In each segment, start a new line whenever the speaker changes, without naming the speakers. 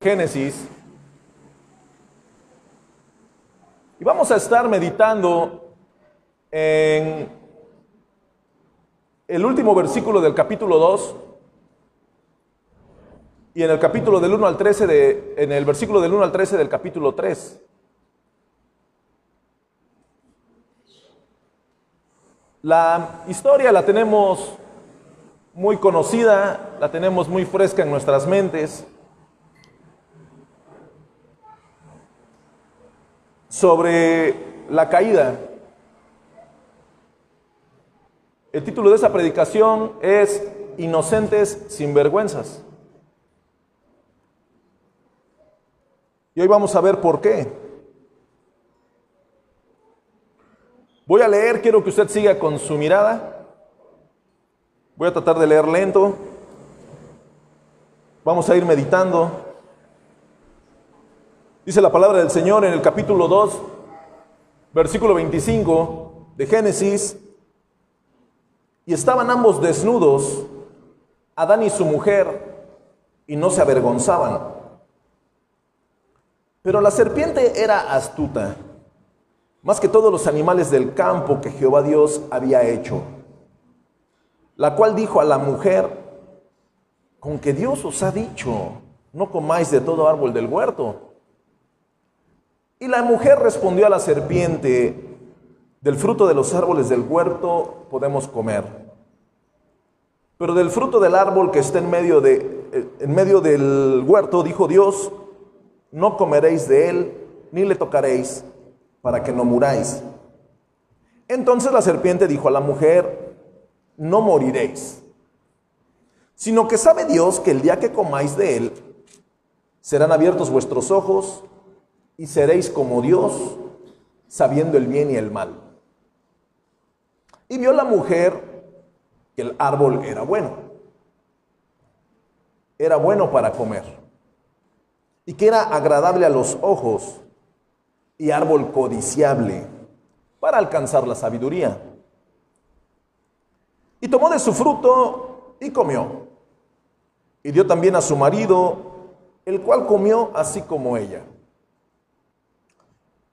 Génesis, y vamos a estar meditando en el último versículo del capítulo 2 y en el capítulo del 1 al 13 en el versículo del 1 al 13 del capítulo 3. La historia la tenemos muy conocida, la tenemos muy fresca en nuestras mentes. Sobre la caída. El título de esa predicación es Inocentes sin vergüenzas. Y hoy vamos a ver por qué. Voy a leer, quiero que usted siga con su mirada. Voy a tratar de leer lento. Vamos a ir meditando. Dice la palabra del Señor en el capítulo 2, versículo 25 de Génesis: y estaban ambos desnudos, Adán y su mujer, y no se avergonzaban. Pero la serpiente era astuta, más que todos los animales del campo que Jehová Dios había hecho, la cual dijo a la mujer: con que Dios os ha dicho, no comáis de todo árbol del huerto. Y la mujer respondió a la serpiente: del fruto de los árboles del huerto podemos comer, pero del fruto del árbol que está en medio del huerto, dijo Dios, no comeréis de él, ni le tocaréis, para que no muráis. Entonces la serpiente dijo a la mujer: no moriréis, sino que sabe Dios que el día que comáis de él, serán abiertos vuestros ojos, y seréis como Dios, sabiendo el bien y el mal. Y vio la mujer que el árbol era bueno para comer, y que era agradable a los ojos, y árbol codiciable para alcanzar la sabiduría. Y tomó de su fruto y comió, y dio también a su marido, el cual comió así como ella.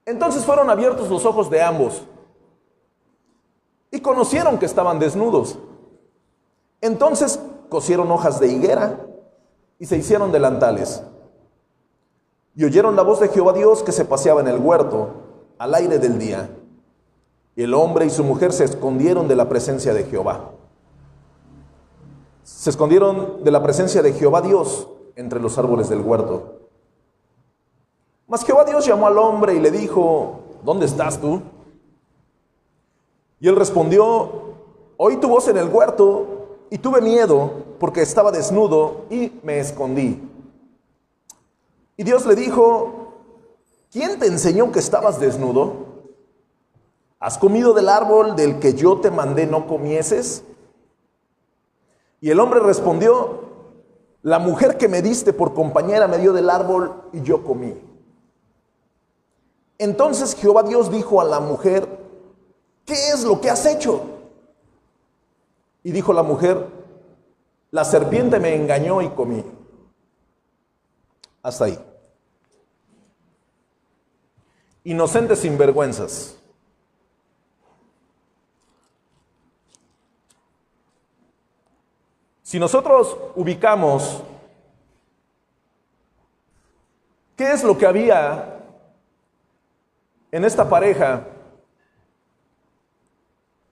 Entonces fueron abiertos los ojos de ambos, y conocieron que estaban desnudos. Entonces cosieron hojas de higuera, y se hicieron delantales. Y oyeron la voz de Jehová Dios que se paseaba en el huerto, al aire del día. Y el hombre y su mujer se escondieron de la presencia de Jehová. Se escondieron de la presencia de Jehová Dios entre los árboles del huerto. Mas Jehová Dios llamó al hombre y le dijo: ¿dónde estás tú? Y él respondió: oí tu voz en el huerto, y tuve miedo, porque estaba desnudo, y me escondí. Y Dios le dijo: ¿quién te enseñó que estabas desnudo? ¿Has comido del árbol del que yo te mandé no comieses? Y el hombre respondió: la mujer que me diste por compañera me dio del árbol, y yo comí. Entonces Jehová Dios dijo a la mujer: ¿qué es lo que has hecho? Y dijo la mujer: la serpiente me engañó y comí. Hasta ahí. Inocentes sin vergüenzas. Si nosotros ubicamos qué es lo que había en esta pareja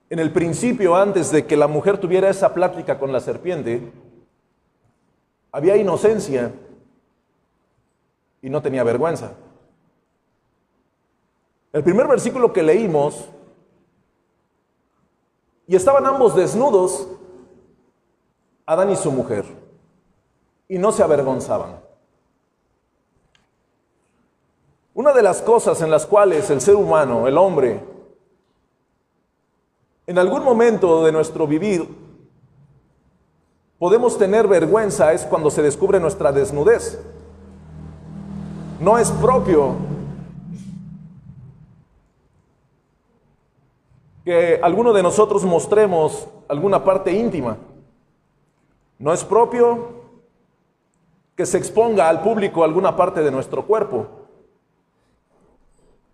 en el principio, antes de que la mujer tuviera esa plática con la serpiente, había inocencia y no tenía vergüenza. El primer versículo que leímos: y estaban ambos desnudos, Adán y su mujer, y no se avergonzaban. Una de las cosas en las cuales el ser humano, el hombre, en algún momento de nuestro vivir podemos tener vergüenza es cuando se descubre nuestra desnudez. No es propio que alguno de nosotros mostremos alguna parte íntima. No es propio que se exponga al público alguna parte de nuestro cuerpo.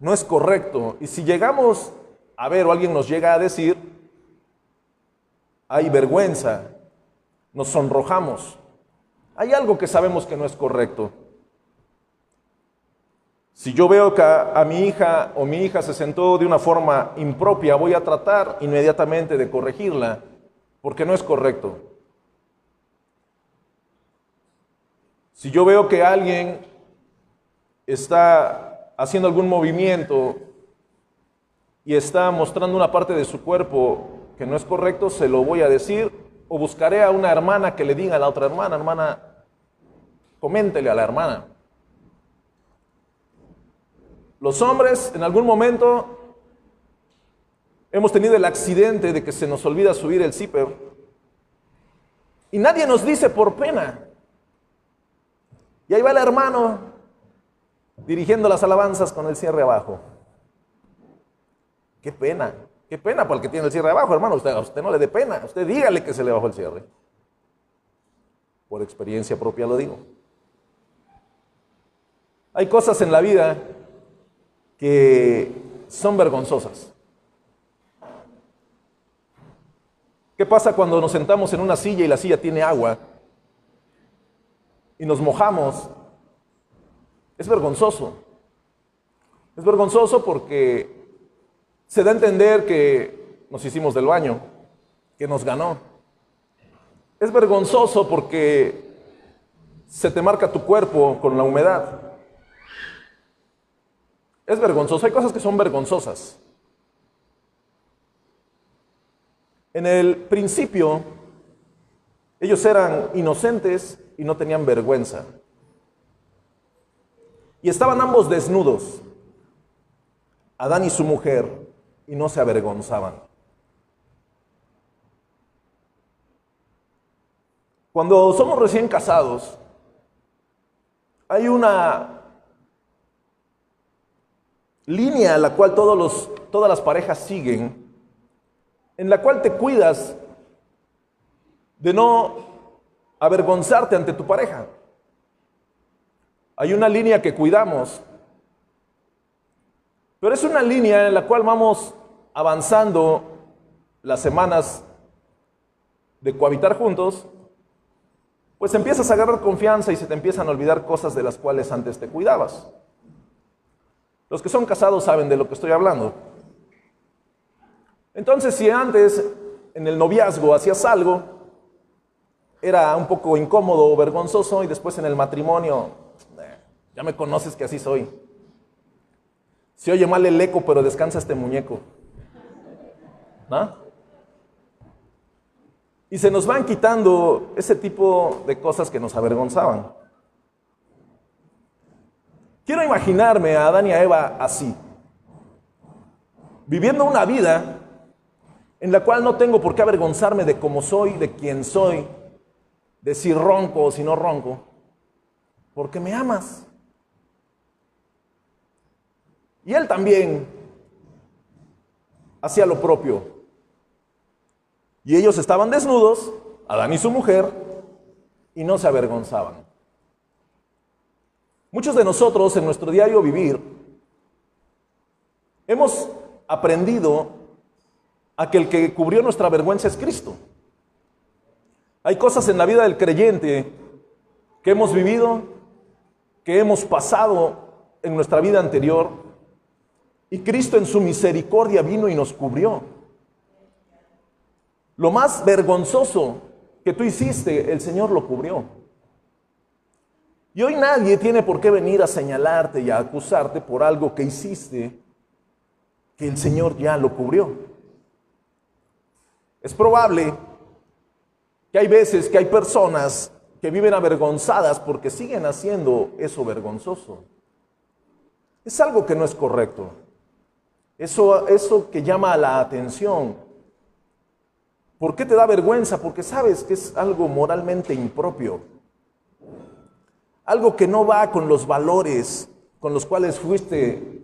No es correcto. Y si llegamos a ver o alguien nos llega a decir, hay vergüenza, nos sonrojamos. Hay algo que sabemos que no es correcto. Si yo veo que a mi hija o mi hija se sentó de una forma impropia, voy a tratar inmediatamente de corregirla, porque no es correcto. Si yo veo que alguien está haciendo algún movimiento y está mostrando una parte de su cuerpo que no es correcto, se lo voy a decir, o buscaré a una hermana que le diga a la otra hermana, hermana, coméntele a la hermana. Los hombres en algún momento hemos tenido el accidente de que se nos olvida subir el zipper y nadie nos dice por pena. Y ahí va el hermano dirigiendo las alabanzas con el cierre abajo. Qué pena para el que tiene el cierre abajo, hermano. A usted no le dé pena, usted dígale que se le bajó el cierre. Por experiencia propia lo digo. Hay cosas en la vida que son vergonzosas. ¿Qué pasa cuando nos sentamos en una silla y la silla tiene agua y nos mojamos? Es vergonzoso. Es vergonzoso porque se da a entender que nos hicimos del baño, que nos ganó. Es vergonzoso porque se te marca tu cuerpo con la humedad. Es vergonzoso, hay cosas que son vergonzosas. En el principio, ellos eran inocentes y no tenían vergüenza. Y estaban ambos desnudos, Adán y su mujer, y no se avergonzaban. Cuando somos recién casados, hay una línea a la cual todas las parejas siguen, en la cual te cuidas de no avergonzarte ante tu pareja. Hay una línea que cuidamos, pero es una línea en la cual vamos avanzando las semanas de cohabitar juntos, pues empiezas a agarrar confianza y se te empiezan a olvidar cosas de las cuales antes te cuidabas. Los que son casados saben de lo que estoy hablando. Entonces, si antes en el noviazgo hacías algo, era un poco incómodo o vergonzoso, y después en el matrimonio, ya me conoces que así soy. Se oye mal el eco, pero descansa este muñeco. ¿No? Y se nos van quitando ese tipo de cosas que nos avergonzaban. Quiero imaginarme a Adán y a Eva así, viviendo una vida en la cual no tengo por qué avergonzarme de cómo soy, de quién soy, de si ronco o si no ronco, porque me amas. Y él también hacía lo propio. Y ellos estaban desnudos, Adán y su mujer, y no se avergonzaban. Muchos de nosotros en nuestro diario vivir hemos aprendido a que el que cubrió nuestra vergüenza es Cristo. Hay cosas en la vida del creyente que hemos vivido, que hemos pasado en nuestra vida anterior, y Cristo en su misericordia vino y nos cubrió. Lo más vergonzoso que tú hiciste, el Señor lo cubrió. Y hoy nadie tiene por qué venir a señalarte y a acusarte por algo que hiciste, que el Señor ya lo cubrió. Es probable que hay veces que hay personas que viven avergonzadas porque siguen haciendo eso vergonzoso. Es algo que no es correcto. Eso que llama la atención. ¿Por qué te da vergüenza? Porque sabes que es algo moralmente impropio. Algo que no va con los valores con los cuales fuiste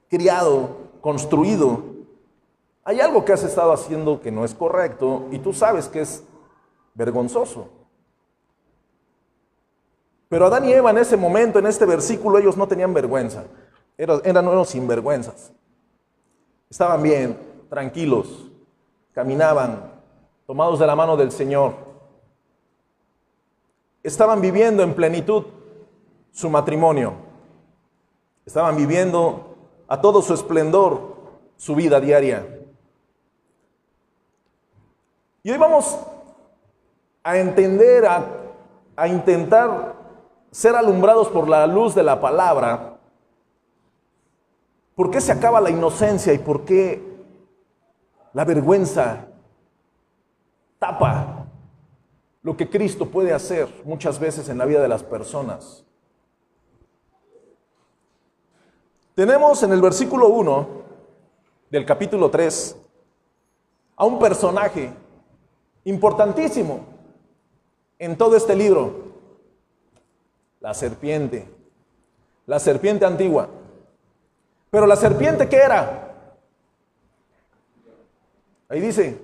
criado, construido. Hay algo que has estado haciendo que no es correcto y tú sabes que es vergonzoso. Pero Adán y Eva en ese momento, en este versículo, ellos no tenían vergüenza. Eran unos sinvergüenzas. Estaban bien, tranquilos, caminaban, tomados de la mano del Señor. Estaban viviendo en plenitud su matrimonio. Estaban viviendo a todo su esplendor su vida diaria. Y hoy vamos a entender, a intentar ser alumbrados por la luz de la palabra. ¿Por qué se acaba la inocencia y por qué la vergüenza tapa lo que Cristo puede hacer muchas veces en la vida de las personas? Tenemos en el versículo 1 del capítulo 3 a un personaje importantísimo en todo este libro, la serpiente antigua. Pero la serpiente, ¿qué era? Ahí dice,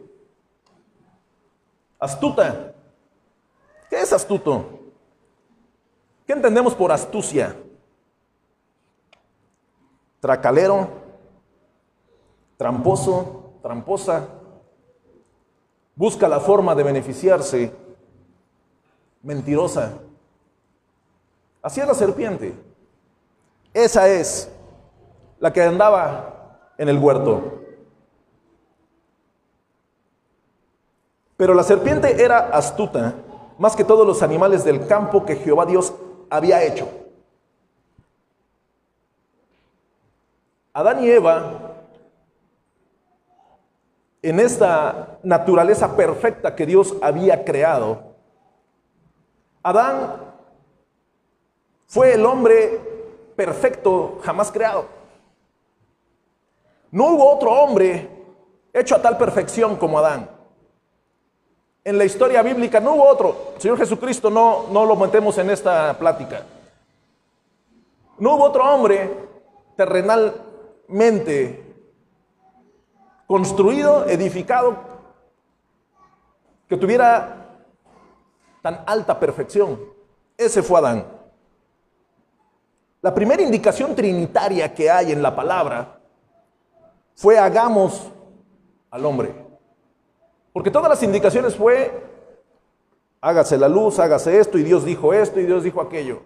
astuta. ¿Qué es astuto? ¿Qué entendemos por astucia? Tracalero, tramposo, tramposa, busca la forma de beneficiarse, mentirosa. Así es la serpiente. Esa es la que andaba en el huerto. Pero la serpiente era astuta, más que todos los animales del campo que Jehová Dios había hecho. Adán y Eva, en esta naturaleza perfecta que Dios había creado, Adán fue el hombre perfecto jamás creado. No hubo otro hombre hecho a tal perfección como Adán. En la historia bíblica no hubo otro. El Señor Jesucristo no lo metemos en esta plática. No hubo otro hombre terrenalmente construido, edificado, que tuviera tan alta perfección. Ese fue Adán. La primera indicación trinitaria que hay en la palabra fue hagamos al hombre. Porque todas las indicaciones fue hágase la luz, hágase esto, y Dios dijo esto, y Dios dijo aquello.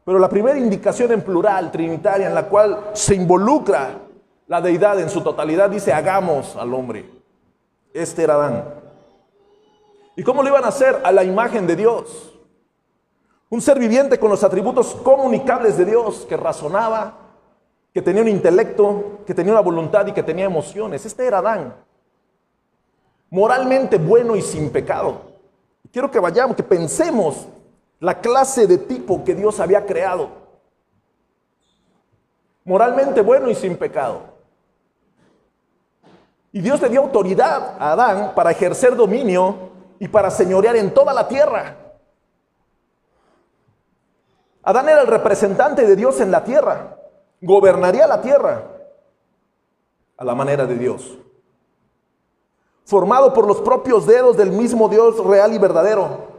Pero la primera indicación en plural, trinitaria, en la cual se involucra la deidad en su totalidad, dice hagamos al hombre. Este era Adán. ¿Y cómo lo iban a hacer? A la imagen de Dios. Un ser viviente con los atributos comunicables de Dios, que razonaba, que tenía un intelecto, que tenía una voluntad y que tenía emociones. Este era Adán. Moralmente bueno y sin pecado. Quiero que vayamos, que pensemos la clase de tipo que Dios había creado. Moralmente bueno y sin pecado. Y Dios le dio autoridad a Adán para ejercer dominio y para señorear en toda la tierra. Adán era el representante de Dios en la tierra. Gobernaría la tierra a la manera de Dios. Formado por los propios dedos del mismo Dios real y verdadero.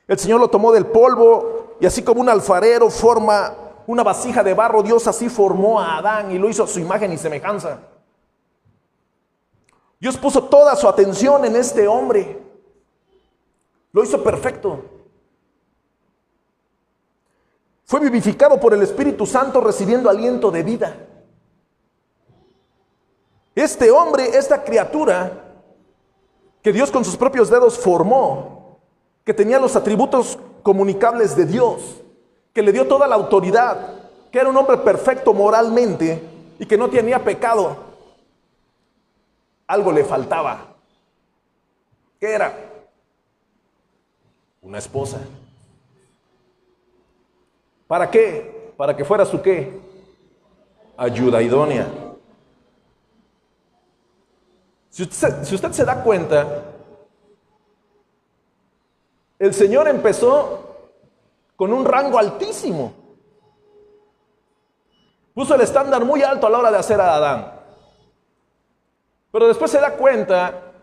El Señor lo tomó del polvo y así como un alfarero forma una vasija de barro, Dios así formó a Adán y lo hizo a su imagen y semejanza. Dios puso toda su atención en este hombre. Lo hizo perfecto. Fue vivificado por el Espíritu Santo recibiendo aliento de vida. Este hombre, esta criatura que Dios con sus propios dedos formó, que tenía los atributos comunicables de Dios, que le dio toda la autoridad, que era un hombre perfecto moralmente y que no tenía pecado, algo le faltaba. ¿Qué era? Una esposa. ¿Para qué? Para que fuera su ¿qué? Ayuda idónea. Si usted se da cuenta, el Señor empezó con un rango altísimo. Puso el estándar muy alto a la hora de hacer a Adán. Pero después se da cuenta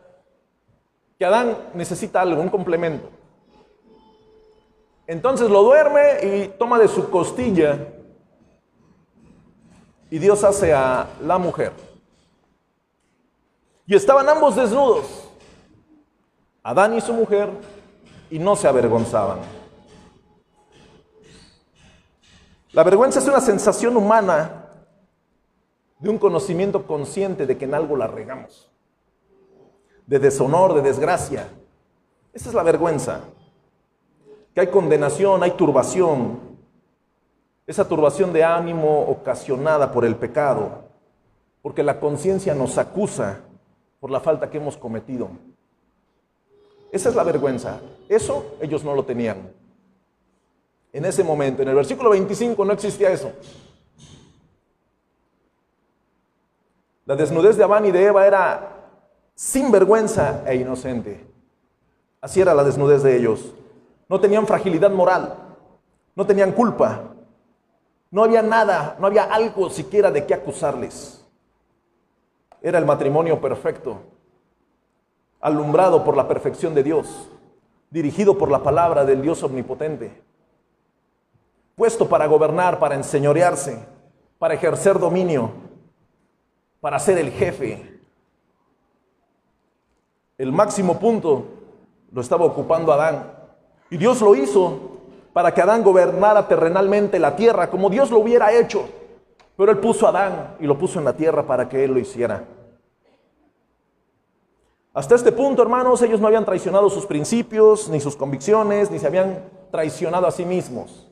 que Adán necesita algo, un complemento. Entonces lo duerme y toma de su costilla y Dios hace a la mujer. Y estaban ambos desnudos, Adán y su mujer, y no se avergonzaban. La vergüenza es una sensación humana de un conocimiento consciente de que en algo la regamos, de deshonor, de desgracia. Esa es la vergüenza. Que hay condenación, hay turbación. Esa turbación de ánimo ocasionada por el pecado, porque la conciencia nos acusa por la falta que hemos cometido. Esa es la vergüenza. Eso ellos no lo tenían. En ese momento, en el versículo 25 no existía eso. La desnudez de Adán y de Eva era sin vergüenza e inocente. Así era la desnudez de ellos. No tenían fragilidad moral, no tenían culpa, no había nada, no había algo siquiera de qué acusarles. Era el matrimonio perfecto, alumbrado por la perfección de Dios, dirigido por la palabra del Dios omnipotente, puesto para gobernar, para enseñorearse, para ejercer dominio, para ser el jefe. El máximo punto lo estaba ocupando Adán. Y Dios lo hizo para que Adán gobernara terrenalmente la tierra, como Dios lo hubiera hecho. Pero Él puso a Adán y lo puso en la tierra para que Él lo hiciera. Hasta este punto, hermanos, ellos no habían traicionado sus principios, ni sus convicciones, ni se habían traicionado a sí mismos.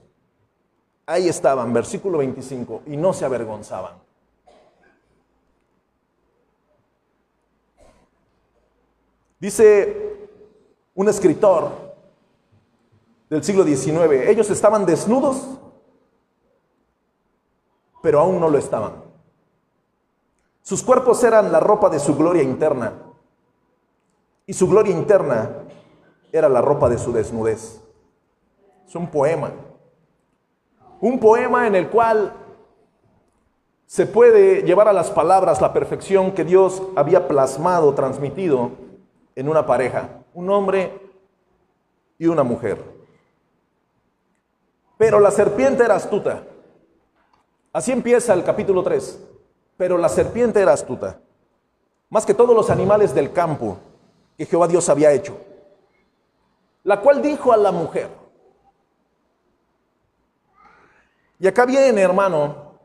Ahí estaban, versículo 25, y no se avergonzaban. Dice un escritor del siglo XIX, ellos estaban desnudos, pero aún no lo estaban. Sus cuerpos eran la ropa de su gloria interna, y su gloria interna era la ropa de su desnudez. Es un poema en el cual se puede llevar a las palabras la perfección que Dios había plasmado, transmitido en una pareja, un hombre y una mujer. Pero la serpiente era astuta. Así empieza el capítulo 3. Pero la serpiente era astuta, más que todos los animales del campo que Jehová Dios había hecho, la cual dijo a la mujer. Y acá viene, hermano,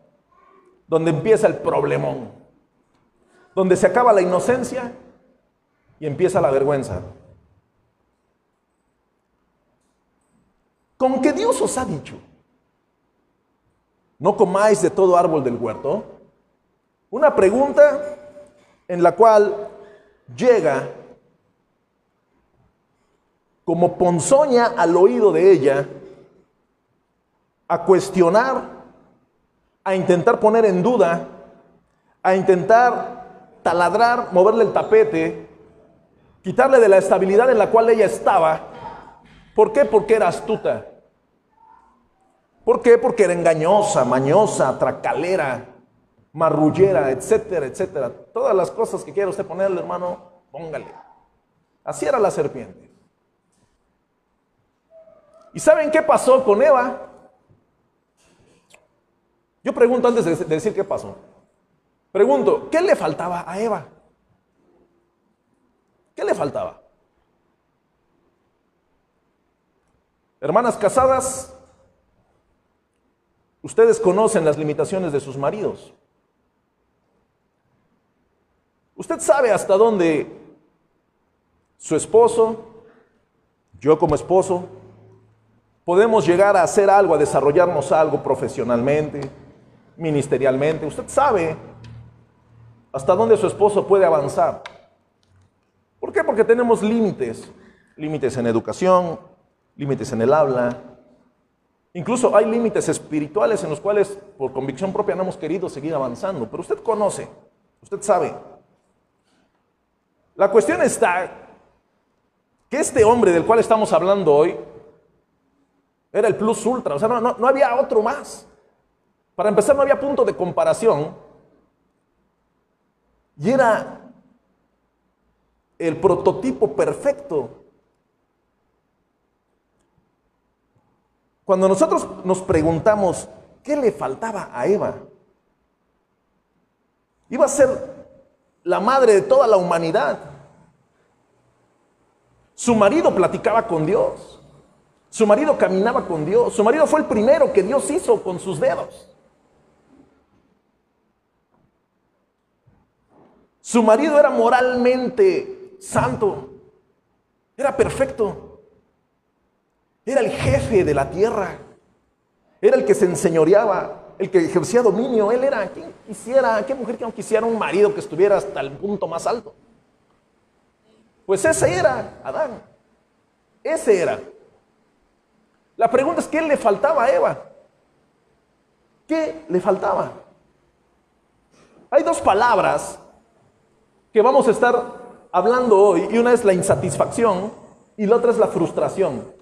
donde empieza el problemón, donde se acaba la inocencia y empieza la vergüenza. ¿Con qué Dios os ha dicho? ¿No comáis de todo árbol del huerto? Una pregunta en la cual llega como ponzoña al oído de ella a cuestionar, a intentar poner en duda, a intentar taladrar, moverle el tapete, quitarle de la estabilidad en la cual ella estaba. ¿Por qué? Porque era astuta. ¿Por qué? Porque era engañosa, mañosa, tracalera, marrullera, etcétera, etcétera. Todas las cosas que quiera usted ponerle, hermano, póngale. Así era la serpiente. ¿Y saben qué pasó con Eva? Yo pregunto antes de decir qué pasó. Pregunto, ¿qué le faltaba a Eva? ¿Qué le faltaba? Hermanas casadas, ustedes conocen las limitaciones de sus maridos. Usted sabe hasta dónde su esposo, yo como esposo, podemos llegar a hacer algo, a desarrollarnos algo profesionalmente, ministerialmente. Usted sabe hasta dónde su esposo puede avanzar. ¿Por qué? Porque tenemos límites. Límites en educación, límites en el habla. Incluso hay límites espirituales en los cuales por convicción propia no hemos querido seguir avanzando. Pero usted conoce, usted sabe. La cuestión está que este hombre del cual estamos hablando hoy era el plus ultra. O sea, no había otro más. Para empezar, no había punto de comparación. Y era el prototipo perfecto Cuando nosotros nos preguntamos, ¿qué le faltaba a Eva? Iba a ser la madre de toda la humanidad. Su marido platicaba con Dios. Su marido caminaba con Dios. Su marido fue el primero que Dios hizo con sus dedos. Su marido era moralmente santo. Era perfecto. Era el jefe de la tierra. Era el que se enseñoreaba, el que ejercía dominio. Él era quien quisiera, qué mujer que no quisiera un marido que estuviera hasta el punto más alto. Pues ese era Adán. Ese era. La pregunta es, ¿qué le faltaba a Eva? ¿Qué le faltaba? Hay dos palabras que vamos a estar hablando hoy, y una es la insatisfacción y la otra es la frustración.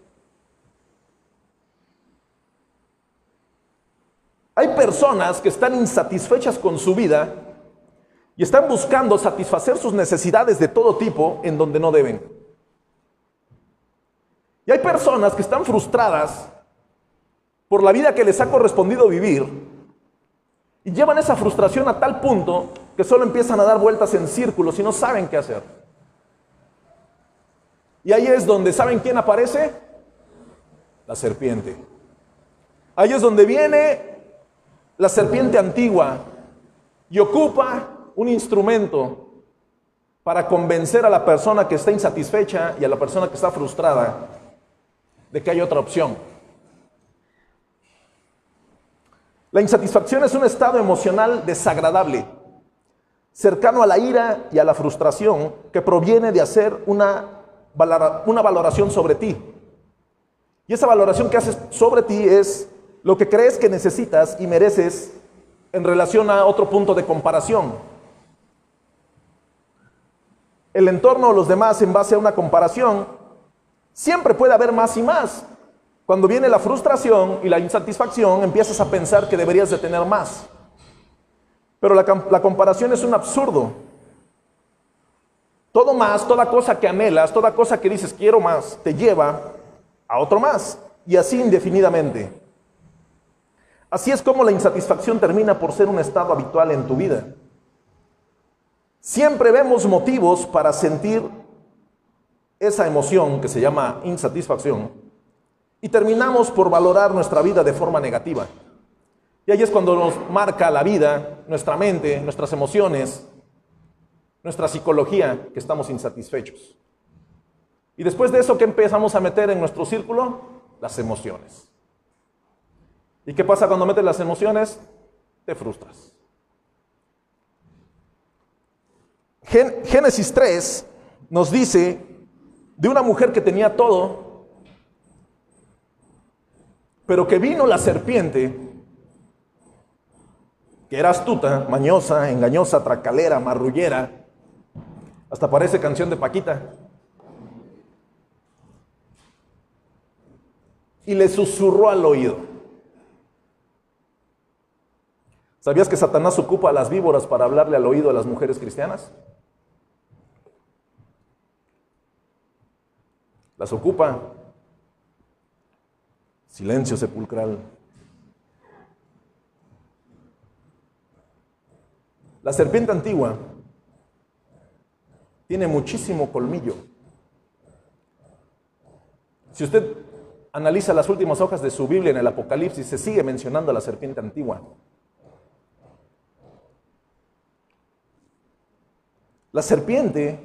Hay personas que están insatisfechas con su vida y están buscando satisfacer sus necesidades de todo tipo en donde no deben. Y hay personas que están frustradas por la vida que les ha correspondido vivir y llevan esa frustración a tal punto que solo empiezan a dar vueltas en círculos y no saben qué hacer. Y ahí es donde, ¿saben quién aparece? La serpiente. Ahí es donde viene la serpiente antigua y ocupa un instrumento para convencer a la persona que está insatisfecha y a la persona que está frustrada de que hay otra opción. La insatisfacción es un estado emocional desagradable, cercano a la ira y a la frustración, que proviene de hacer una valoración sobre ti. Y esa valoración que haces sobre ti es lo que crees que necesitas y mereces en relación a otro punto de comparación. El entorno o los demás en base a una comparación, siempre puede haber más y más. Cuando viene la frustración y la insatisfacción, empiezas a pensar que deberías de tener más. Pero la comparación es un absurdo. Todo más, toda cosa que anhelas, toda cosa que dices quiero más, te lleva a otro más. Y así indefinidamente. Así es como la insatisfacción termina por ser un estado habitual en tu vida. Siempre vemos motivos para sentir esa emoción que se llama insatisfacción y terminamos por valorar nuestra vida de forma negativa. Y ahí es cuando nos marca la vida, nuestra mente, nuestras emociones, nuestra psicología, que estamos insatisfechos. Y después de eso, ¿qué empezamos a meter en nuestro círculo? Las emociones. ¿Y qué pasa cuando metes las emociones? Te frustras. Génesis 3 nos dice de una mujer que tenía todo, pero que vino la serpiente, que era astuta, mañosa, engañosa, tracalera, marrullera, hasta parece canción de Paquita, y le susurró al oído. ¿Sabías que Satanás ocupa a las víboras para hablarle al oído a las mujeres cristianas? Las ocupa. Silencio sepulcral. La serpiente antigua tiene muchísimo colmillo. Si usted analiza las últimas hojas de su Biblia en el Apocalipsis, se sigue mencionando a la serpiente antigua. La serpiente,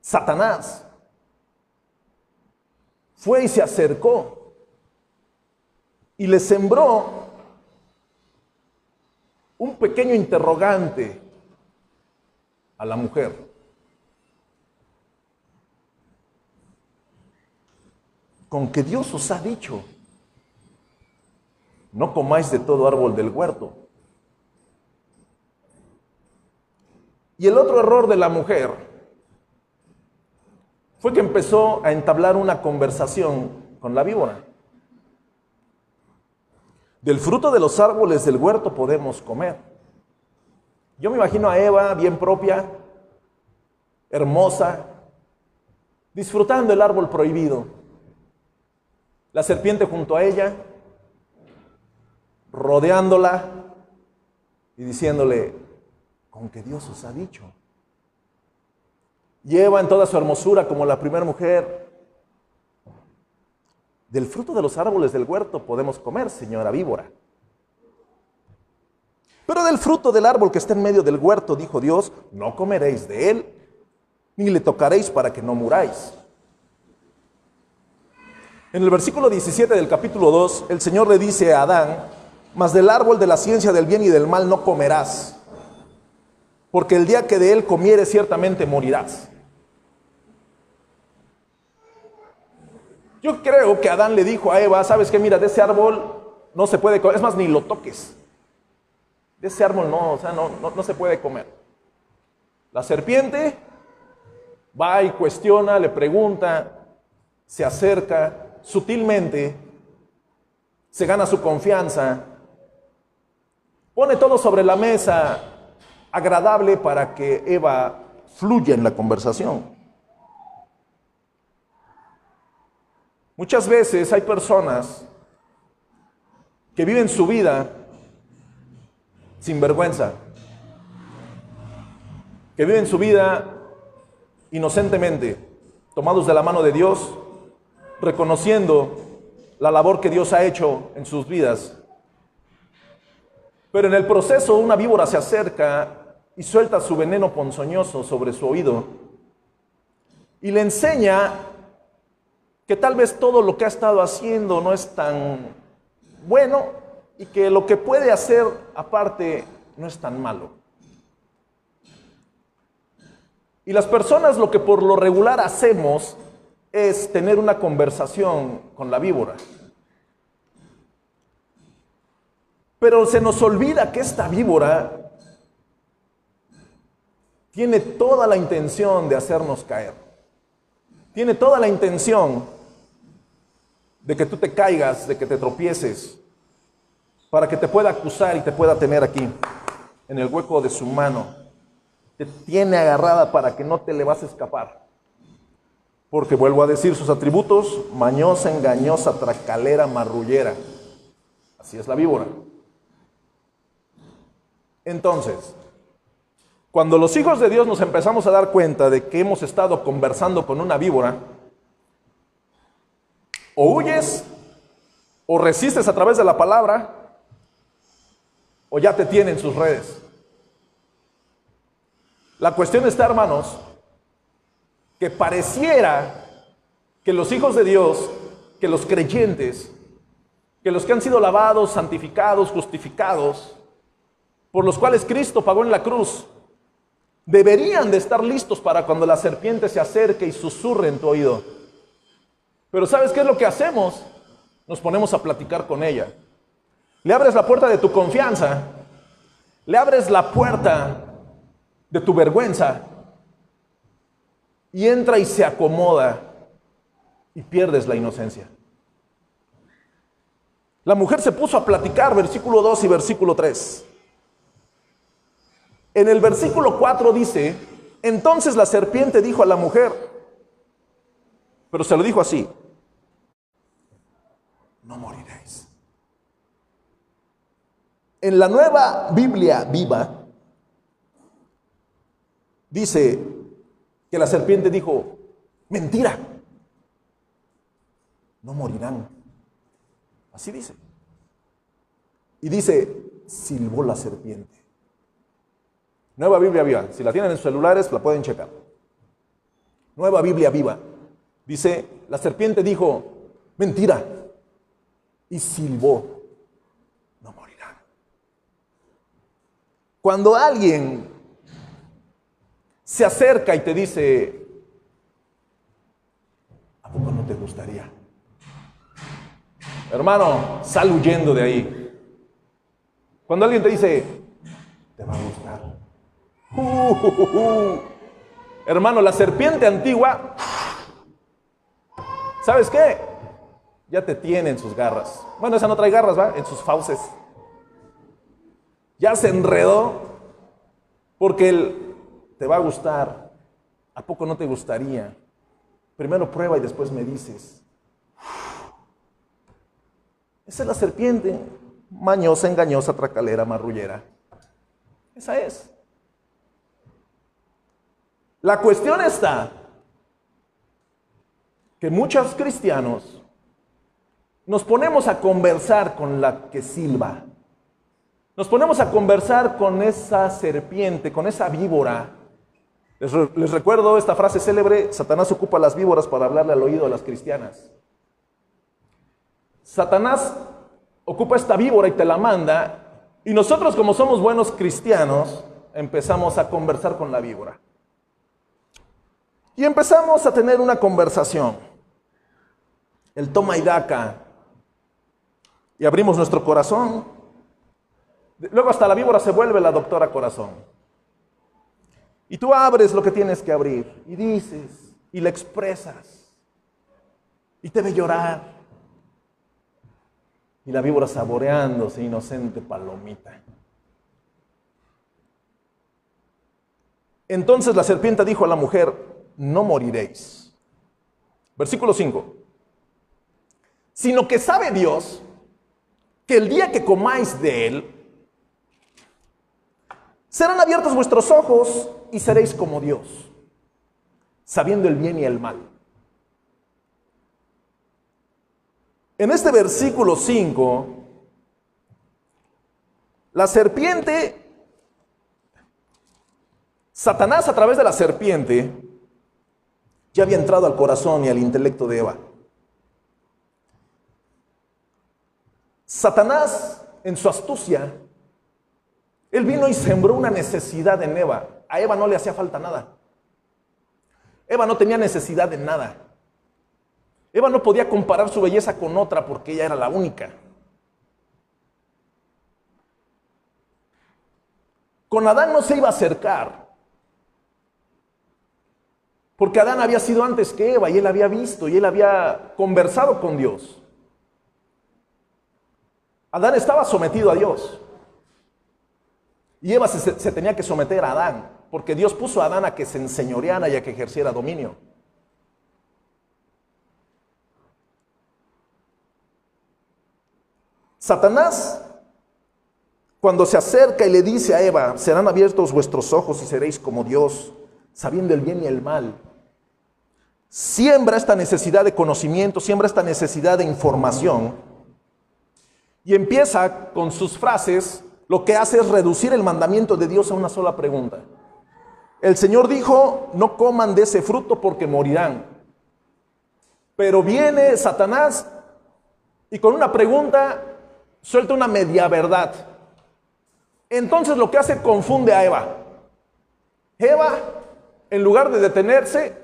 Satanás, fue y se acercó y le sembró un pequeño interrogante a la mujer. Con que Dios os ha dicho, no comáis de todo árbol del huerto. Y el otro error de la mujer fue que empezó a entablar una conversación con la víbora. Del fruto de los árboles del huerto podemos comer. Yo me imagino a Eva bien propia, hermosa, disfrutando el árbol prohibido. La serpiente junto a ella, rodeándola y diciéndole, con que Dios os ha dicho. Lleva en toda su hermosura como la primera mujer. Del fruto de los árboles del huerto podemos comer, señora víbora. Pero del fruto del árbol que está en medio del huerto, dijo Dios, no comeréis de él, ni le tocaréis para que no muráis. En el versículo 17 del capítulo 2, el Señor le dice a Adán, mas del árbol de la ciencia del bien y del mal no comerás, porque el día que de él comieres ciertamente morirás. Yo creo que Adán le dijo a Eva, ¿sabes qué? Mira, de ese árbol no se puede comer, es más, ni lo toques. De ese árbol no, o sea, no se puede comer. La serpiente va y cuestiona, le pregunta, se acerca sutilmente, se gana su confianza, pone todo sobre la mesa agradable para que Eva fluya en la conversación. Muchas veces hay personas que viven su vida sin vergüenza, que viven su vida inocentemente, tomados de la mano de Dios, reconociendo la labor que Dios ha hecho en sus vidas. Pero en el proceso una víbora se acerca y suelta su veneno ponzoñoso sobre su oído y le enseña que tal vez todo lo que ha estado haciendo no es tan bueno y que lo que puede hacer aparte no es tan malo. Y las personas lo que por lo regular hacemos es tener una conversación con la víbora. Pero se nos olvida que esta víbora tiene toda la intención de hacernos caer. Tiene toda la intención de que tú te caigas, de que te tropieces, para que te pueda acusar y te pueda tener aquí, en el hueco de su mano. Te tiene agarrada para que no te le vas a escapar. Porque vuelvo a decir sus atributos: mañosa, engañosa, tracalera, marrullera. Así es la víbora. Entonces, cuando los hijos de Dios nos empezamos a dar cuenta de que hemos estado conversando con una víbora, o huyes, o resistes a través de la palabra, o ya te tiene en sus redes. La cuestión está, hermanos, que pareciera que los hijos de Dios, que los creyentes, que los que han sido lavados, santificados, justificados, por los cuales Cristo pagó en la cruz, deberían de estar listos para cuando la serpiente se acerque y susurre en tu oído. Pero ¿sabes qué es lo que hacemos? Nos ponemos a platicar con ella. Le abres la puerta de tu confianza, le abres la puerta de tu vergüenza y entra y se acomoda y pierdes la inocencia. La mujer se puso a platicar, versículo 2 y versículo 3. En el versículo 4 dice, entonces la serpiente dijo a la mujer, pero se lo dijo así, no moriréis. En la Nueva Biblia Viva dice que la serpiente dijo, mentira, no morirán. Así dice. Y dice, silbó la serpiente. Nueva Biblia Viva, si la tienen en sus celulares la pueden checar. Nueva Biblia Viva. Dice, la serpiente dijo, mentira, y silbó, no morirán. Cuando alguien se acerca y te dice, ¿a poco no te gustaría? Hermano, sal huyendo de ahí. Cuando alguien te dice, te va a gustar. Hermano, la serpiente antigua, ¿sabes qué? Ya te tiene en sus garras. Bueno, esa no trae garras, ¿va? En sus fauces. Ya se enredó porque él te va a gustar. ¿A poco no te gustaría? Primero prueba y después me dices. Esa es la serpiente, mañosa, engañosa, tracalera, marrullera. Esa es. La cuestión está que muchos cristianos nos ponemos a conversar con la que silba. Nos ponemos a conversar con esa serpiente, con esa víbora. Les recuerdo esta frase célebre: Satanás ocupa las víboras para hablarle al oído a las cristianas. Satanás ocupa esta víbora y te la manda, y nosotros, como somos buenos cristianos, empezamos a conversar con la víbora. Y empezamos a tener una conversación, el toma y daca, y abrimos nuestro corazón. Luego hasta la víbora se vuelve la doctora corazón. Y tú abres lo que tienes que abrir, y dices, y le expresas, y te ve llorar. Y la víbora saboreándose, inocente palomita. Entonces la serpiente dijo a la mujer: no moriréis. Versículo 5. Sino que sabe Dios que el día que comáis de él, serán abiertos vuestros ojos y seréis como Dios, sabiendo el bien y el mal. En este versículo 5, la serpiente, Satanás a través de la serpiente, ya había entrado al corazón y al intelecto de Eva. Satanás, en su astucia, él vino y sembró una necesidad en Eva. A Eva no le hacía falta nada. Eva no tenía necesidad de nada. Eva no podía comparar su belleza con otra porque ella era la única. Con Adán no se iba a acercar, porque Adán había sido antes que Eva y él había visto y él había conversado con Dios. Adán estaba sometido a Dios y Eva se tenía que someter a Adán, porque Dios puso a Adán a que se enseñoreara y a que ejerciera dominio. Satanás, cuando se acerca y le dice a Eva: serán abiertos vuestros ojos y seréis como Dios, sabiendo el bien y el mal, siembra esta necesidad de conocimiento, siembra esta necesidad de información, y empieza con sus frases. Lo que hace es reducir el mandamiento de Dios a una sola pregunta. El Señor dijo: no coman de ese fruto porque morirán. Pero viene Satanás y con una pregunta suelta una media verdad. Entonces lo que hace, confunde a Eva. Eva, en lugar de detenerse,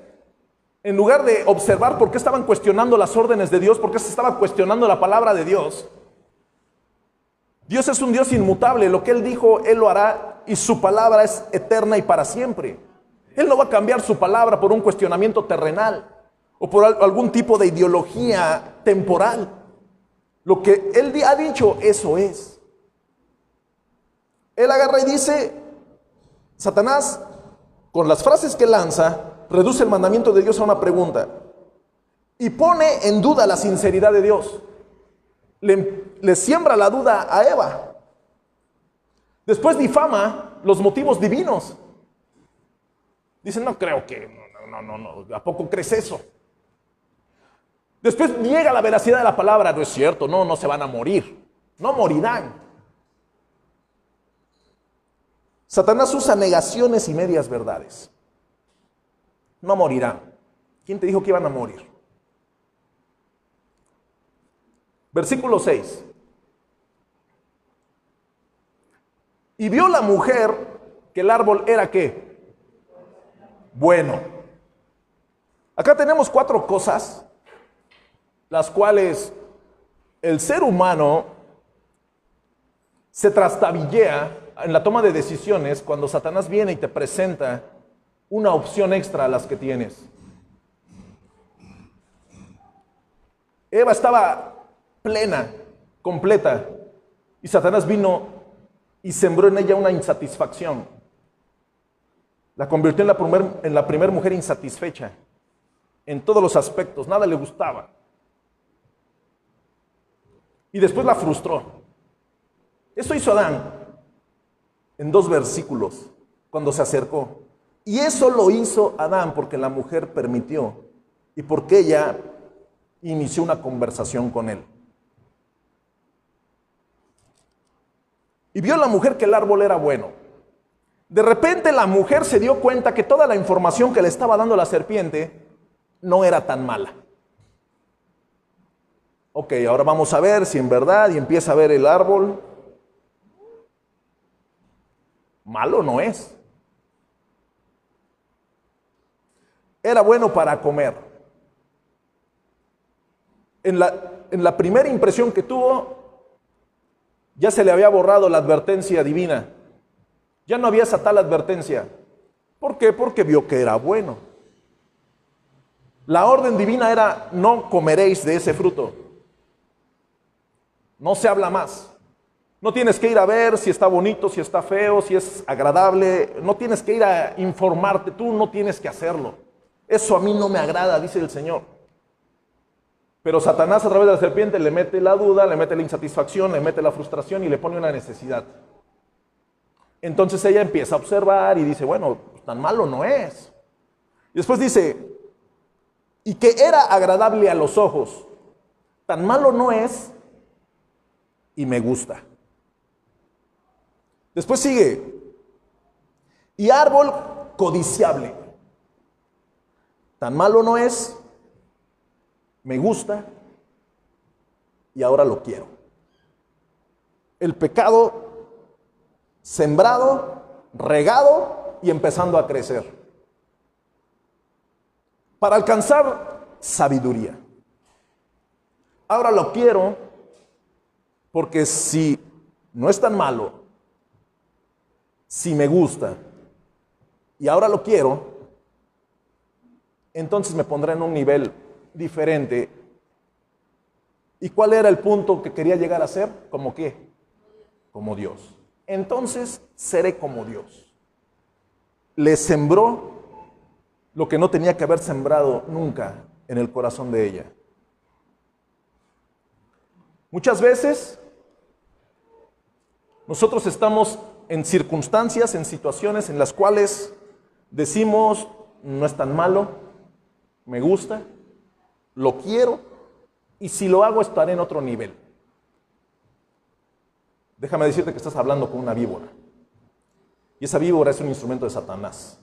en lugar de observar por qué estaban cuestionando las órdenes de Dios, por qué se estaba cuestionando la palabra de Dios. Dios es un Dios inmutable, lo que Él dijo, Él lo hará, y su palabra es eterna y para siempre. Él no va a cambiar su palabra por un cuestionamiento terrenal o por algún tipo de ideología temporal. Lo que Él ha dicho, eso es. Él agarra y dice, Satanás, con las frases que lanza, reduce el mandamiento de Dios a una pregunta y pone en duda la sinceridad de Dios. Le siembra la duda a Eva. Después difama los motivos divinos. Dice: no creo que, no, ¿a poco crees eso? Después niega la veracidad de la palabra. No es cierto, no se van a morir. No morirán. Satanás usa negaciones y medias verdades. No morirán. ¿Quién te dijo que iban a morir? Versículo 6. Y vio la mujer que el árbol era ¿qué? Bueno. Acá tenemos 4 cosas, las cuales el ser humano se trastabillea en la toma de decisiones cuando Satanás viene y te presenta una opción extra a las que tienes. Eva estaba plena, completa, y Satanás vino y sembró en ella una insatisfacción. La convirtió en la primer mujer insatisfecha en todos los aspectos, nada le gustaba. y después la frustró. Eso hizo Adán en 2 versículos cuando se acercó. Y eso lo hizo Adán porque la mujer permitió y porque ella inició una conversación con él. Y vio la mujer que el árbol era bueno. De repente la mujer se dio cuenta que toda la información que le estaba dando la serpiente no era tan mala. Ok, ahora vamos a ver si en verdad, y empieza a ver el árbol. Malo no es. Era bueno para comer. En la primera impresión que tuvo, ya se le había borrado la advertencia divina. Ya no había esa tal advertencia. ¿Por qué? Porque vio que era bueno. La orden divina era: no comeréis de ese fruto. No se habla más. No tienes que ir a ver si está bonito, si está feo, si es agradable. No tienes que ir a informarte. Tú no tienes que hacerlo. Eso a mí no me agrada, dice el Señor. Pero Satanás, a través de la serpiente, le mete la duda, le mete la insatisfacción, le mete la frustración y le pone una necesidad. Entonces ella empieza a observar y dice: bueno, tan malo no es. Y después dice: y que era agradable a los ojos. Tan malo no es y me gusta. Después sigue: y árbol codiciable. Tan malo no es, me gusta y ahora lo quiero. El pecado sembrado, regado y empezando a crecer. Para alcanzar sabiduría. Ahora lo quiero porque si no es tan malo, si me gusta y ahora lo quiero, entonces me pondré en un nivel diferente. ¿Y cuál era el punto que quería llegar a ser? ¿Como qué? Como Dios. Entonces seré como Dios. Le sembró lo que no tenía que haber sembrado nunca en el corazón de ella. Muchas veces nosotros estamos en circunstancias, en situaciones en las cuales decimos: no es tan malo, me gusta, lo quiero, y si lo hago estaré en otro nivel. Déjame decirte que estás hablando con una víbora. Y esa víbora es un instrumento de Satanás.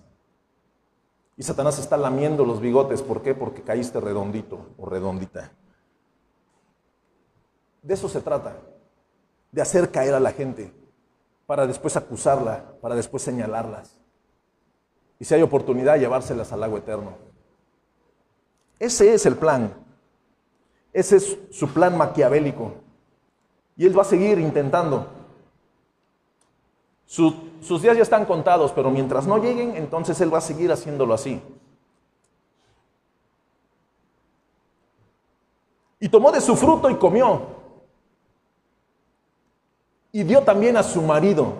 Y Satanás está lamiendo los bigotes. ¿Por qué? Porque caíste redondito o redondita. De eso se trata. De hacer caer a la gente. Para después acusarla. Para después señalarlas. Y si hay oportunidad, llevárselas al lago eterno. Ese es el plan. Ese es su plan maquiavélico. Y él va a seguir intentando. Sus días ya están contados, pero mientras no lleguen, entonces él va a seguir haciéndolo así. Y tomó de su fruto y comió. Y dio también a su marido,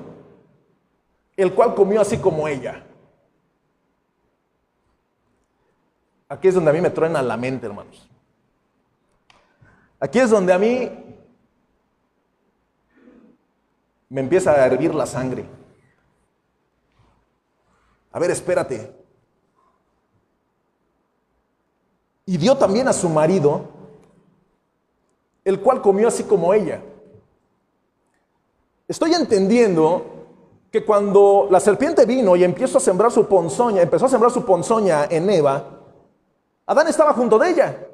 el cual comió así como ella. Aquí es donde a mí me truena la mente, hermanos. Aquí es donde a mí me empieza a hervir la sangre. A ver, espérate. Y dio también a su marido, el cual comió así como ella. Estoy entendiendo que cuando la serpiente vino y empezó a sembrar su ponzoña en Eva, Adán estaba junto de ella.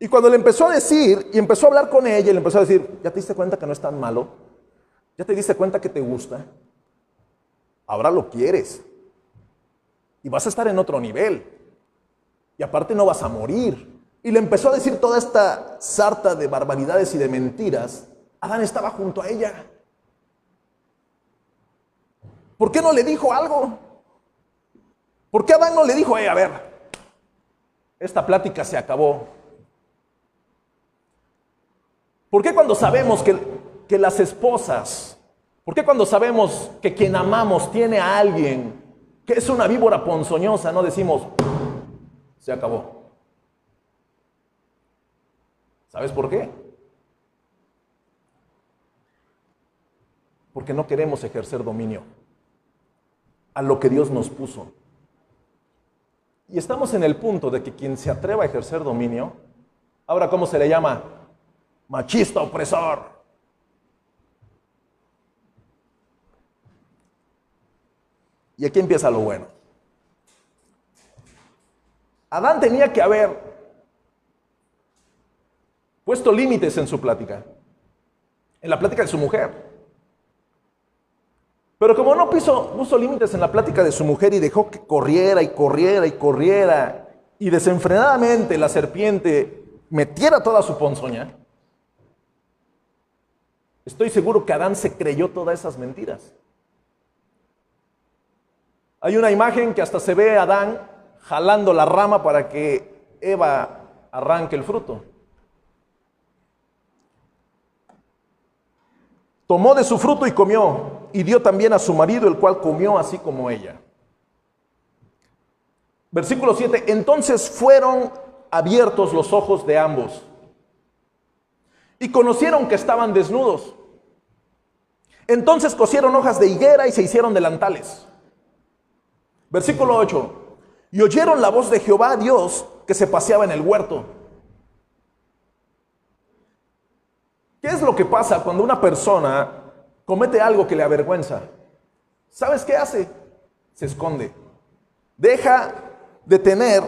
Y cuando le empezó a decir y empezó a hablar con ella, le empezó a decir: ¿ya te diste cuenta que no es tan malo? ¿Ya te diste cuenta que te gusta? Ahora lo quieres. Y vas a estar en otro nivel. Y aparte no vas a morir. Y le empezó a decir toda esta sarta de barbaridades y de mentiras. Adán estaba junto a ella. ¿Por qué no le dijo algo? ¿Por qué Adán no le dijo: a ver, esta plática se acabó? ¿Por qué cuando sabemos que las esposas, por qué cuando sabemos que quien amamos tiene a alguien que es una víbora ponzoñosa, no decimos: se acabó? ¿Sabes por qué? Porque no queremos ejercer dominio a lo que Dios nos puso. Y estamos en el punto de que quien se atreva a ejercer dominio, ahora ¿cómo se le llama? Machista opresor. Y aquí empieza lo bueno. Adán tenía que haber puesto límites en su plática, en la plática de su mujer. Pero como no puso límites en la plática de su mujer y dejó que corriera y corriera y corriera, y desenfrenadamente la serpiente metiera toda su ponzoña, estoy seguro que Adán se creyó todas esas mentiras. Hay una imagen que hasta se ve a Adán jalando la rama para que Eva arranque el fruto. Tomó de su fruto y comió, y dio también a su marido, el cual comió así como ella. Versículo 7, entonces fueron abiertos los ojos de ambos, y conocieron que estaban desnudos. Entonces cosieron hojas de higuera y se hicieron delantales. Versículo 8, y oyeron la voz de Jehová Dios que se paseaba en el huerto. ¿Qué es lo que pasa cuando una persona comete algo que le avergüenza? ¿Sabes qué hace? Se esconde. Deja de tener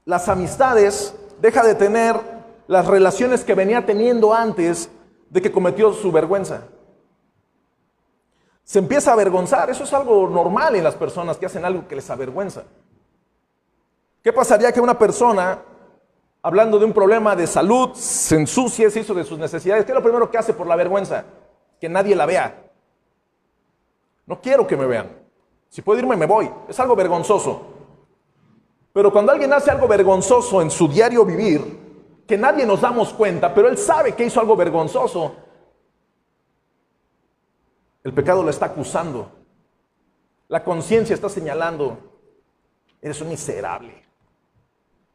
las amistades, deja de tener las relaciones que venía teniendo antes de que cometió su vergüenza. Se empieza a avergonzar. Eso es algo normal en las personas que hacen algo que les avergüenza. ¿Qué pasaría que una persona, hablando de un problema de salud, se ensucie, se hizo de sus necesidades? ¿Qué es lo primero que hace por la vergüenza? Que nadie la vea. No quiero que me vean. Si puedo irme, me voy. Es algo vergonzoso. Pero cuando alguien hace algo vergonzoso en su diario vivir, que nadie nos damos cuenta, pero él sabe que hizo algo vergonzoso, el pecado lo está acusando. La conciencia está señalando, eres un miserable.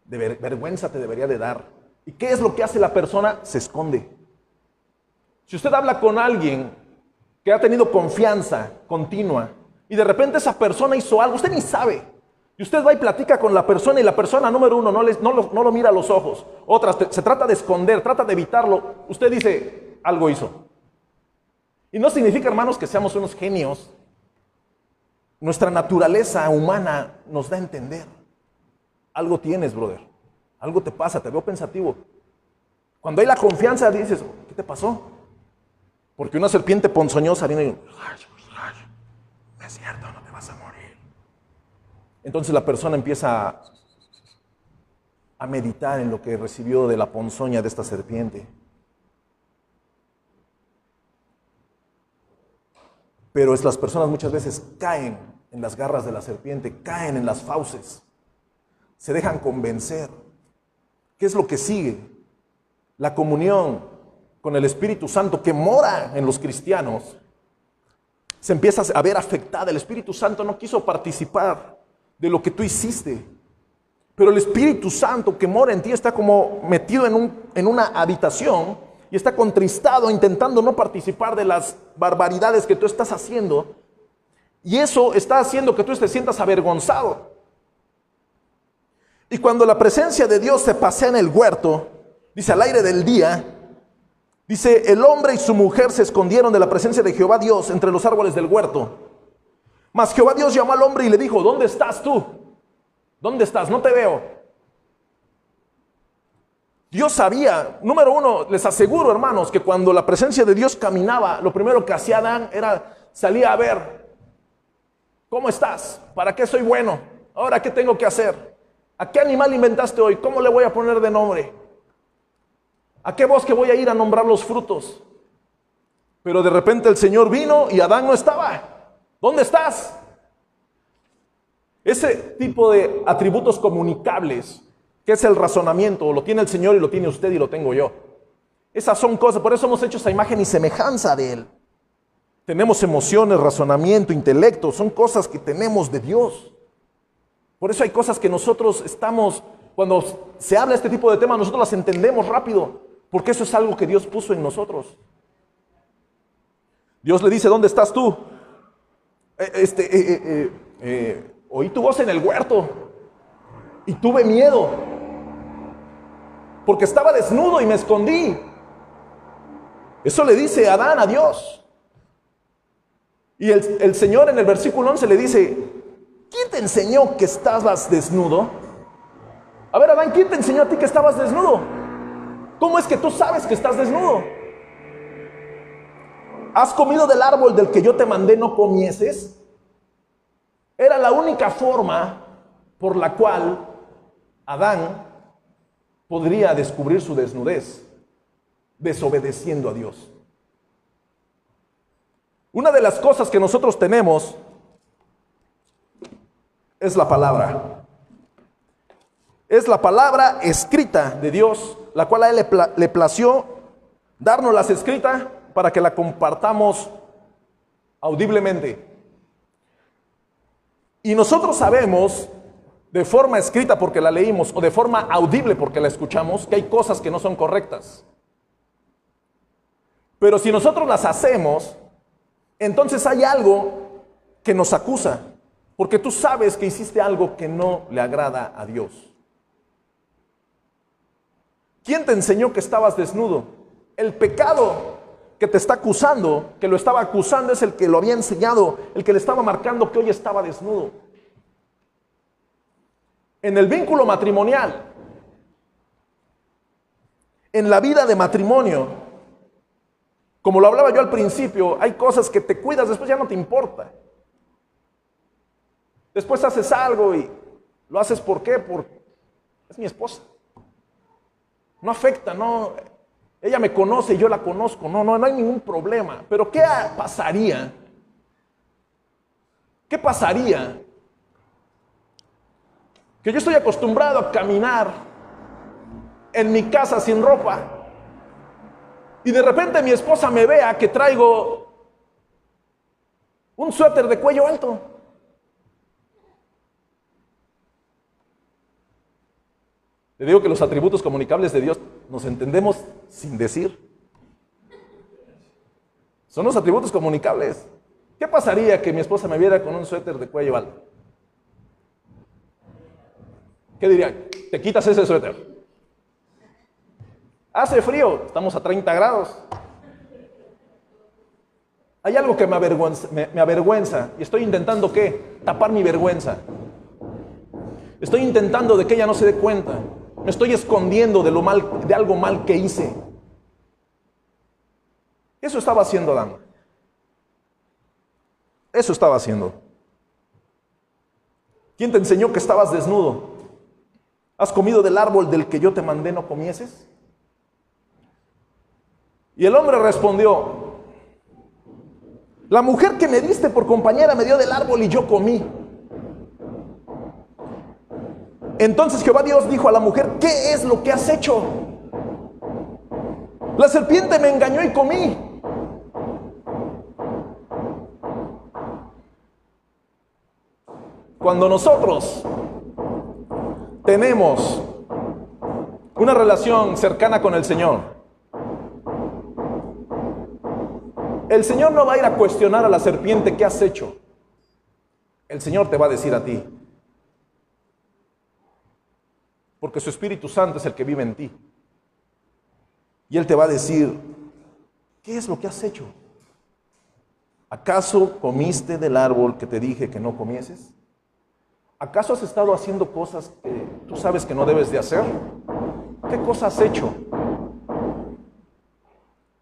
De vergüenza te debería de dar. ¿Y qué es lo que hace la persona? Se esconde. Si usted habla con alguien que ha tenido confianza continua y de repente esa persona hizo algo, usted ni sabe, y usted va y platica con la persona y la persona número uno no lo mira a los ojos, otra se trata de esconder, trata de evitarlo, usted dice, algo hizo. Y no significa, hermanos, que seamos unos genios. Nuestra naturaleza humana nos da a entender. Algo tienes, brother. Algo te pasa, te veo pensativo. Cuando hay la confianza, dices, ¿qué te pasó? Porque una serpiente ponzoñosa viene y, no es cierto, no te vas a morir. Entonces la persona empieza a meditar en lo que recibió de la ponzoña de esta serpiente. Pero las personas muchas veces caen en las garras de la serpiente, caen en las fauces. Se dejan convencer. ¿Qué es lo que sigue? La comunión con el Espíritu Santo que mora en los cristianos se empieza a ver afectada. El Espíritu Santo no quiso participar de lo que tú hiciste, pero el Espíritu Santo que mora en ti está como metido en una habitación y está contristado, intentando no participar de las barbaridades que tú estás haciendo, y eso está haciendo que tú te sientas avergonzado. Y cuando la presencia de Dios se pasea en el huerto, dice al aire del día, dice, el hombre y su mujer se escondieron de la presencia de Jehová Dios entre los árboles del huerto. Mas Jehová Dios llamó al hombre y le dijo, ¿dónde estás tú? ¿Dónde estás? No te veo. Dios sabía, número uno, les aseguro, hermanos, que cuando la presencia de Dios caminaba, lo primero que hacía Adán era salía a ver, ¿cómo estás? ¿Para qué soy bueno? ¿Ahora qué tengo que hacer? ¿A qué animal inventaste hoy? ¿Cómo le voy a poner de nombre? ¿A qué bosque voy a ir a nombrar los frutos? Pero de repente el Señor vino y Adán no estaba. ¿Dónde estás? Ese tipo de atributos comunicables, que es el razonamiento, lo tiene el Señor y lo tiene usted y lo tengo yo. Esas son cosas, por eso hemos hecho esa imagen y semejanza de Él. Tenemos emociones, razonamiento, intelecto, son cosas que tenemos de Dios. Por eso hay cosas que nosotros estamos, cuando se habla este tipo de temas, nosotros las entendemos rápido, porque eso es algo que Dios puso en nosotros. Dios le dice, ¿dónde estás tú? Oí tu voz en el huerto y tuve miedo porque estaba desnudo y me escondí. Eso le dice Adán a Dios. Y el Señor en el versículo 11 le dice, ¿quién te enseñó que estabas desnudo? A ver, Adán, ¿quién te enseñó a ti que estabas desnudo? ¿Cómo es que tú sabes que estás desnudo? ¿Has comido del árbol del que yo te mandé no comieses? Era la única forma por la cual Adán podría descubrir su desnudez, desobedeciendo a Dios. Una de las cosas que nosotros tenemos es la palabra. Es la palabra escrita de Dios, la cual a Él le plació darnos las escritas para que la compartamos audiblemente. Y nosotros sabemos de forma escrita porque la leímos o de forma audible porque la escuchamos que hay cosas que no son correctas. Pero si nosotros las hacemos, entonces hay algo que nos acusa, porque tú sabes que hiciste algo que no le agrada a Dios. ¿Quién te enseñó que estabas desnudo? El pecado que te está acusando, que lo estaba acusando, es el que lo había enseñado, el que le estaba marcando que hoy estaba desnudo. En el vínculo matrimonial, en la vida de matrimonio, como lo hablaba yo al principio, hay cosas que te cuidas, después ya no te importa. Después haces algo y lo haces ¿por qué? Porque es mi esposa. No afecta, no. Ella me conoce y yo la conozco, no hay ningún problema. Pero ¿qué pasaría? ¿Qué pasaría? Que yo estoy acostumbrado a caminar en mi casa sin ropa y de repente mi esposa me vea que traigo un suéter de cuello alto. Le digo que los atributos comunicables de Dios nos entendemos sin decir. Son los atributos comunicables. ¿Qué pasaría que mi esposa me viera con un suéter de cuello alto? ¿Qué diría? Te quitas ese suéter. Hace frío, estamos a 30 grados. Hay algo que me avergüenza y estoy intentando ¿qué? Tapar mi vergüenza. Estoy intentando de que ella no se dé cuenta. Me estoy escondiendo de algo mal que hice. Eso estaba haciendo Adán. Eso estaba haciendo. ¿Quién te enseñó que estabas desnudo? ¿Has comido del árbol del que yo te mandé no comieses? Y el hombre respondió, la mujer que me diste por compañera me dio del árbol y yo comí. Entonces Jehová Dios dijo a la mujer, ¿qué es lo que has hecho? La serpiente me engañó y comí. Cuando nosotros tenemos una relación cercana con el Señor, el Señor no va a ir a cuestionar a la serpiente qué has hecho. El Señor te va a decir a ti, porque su Espíritu Santo es el que vive en ti. Y Él te va a decir, ¿qué es lo que has hecho? ¿Acaso comiste del árbol que te dije que no comieses? ¿Acaso has estado haciendo cosas que tú sabes que no debes de hacer? ¿Qué cosas has hecho?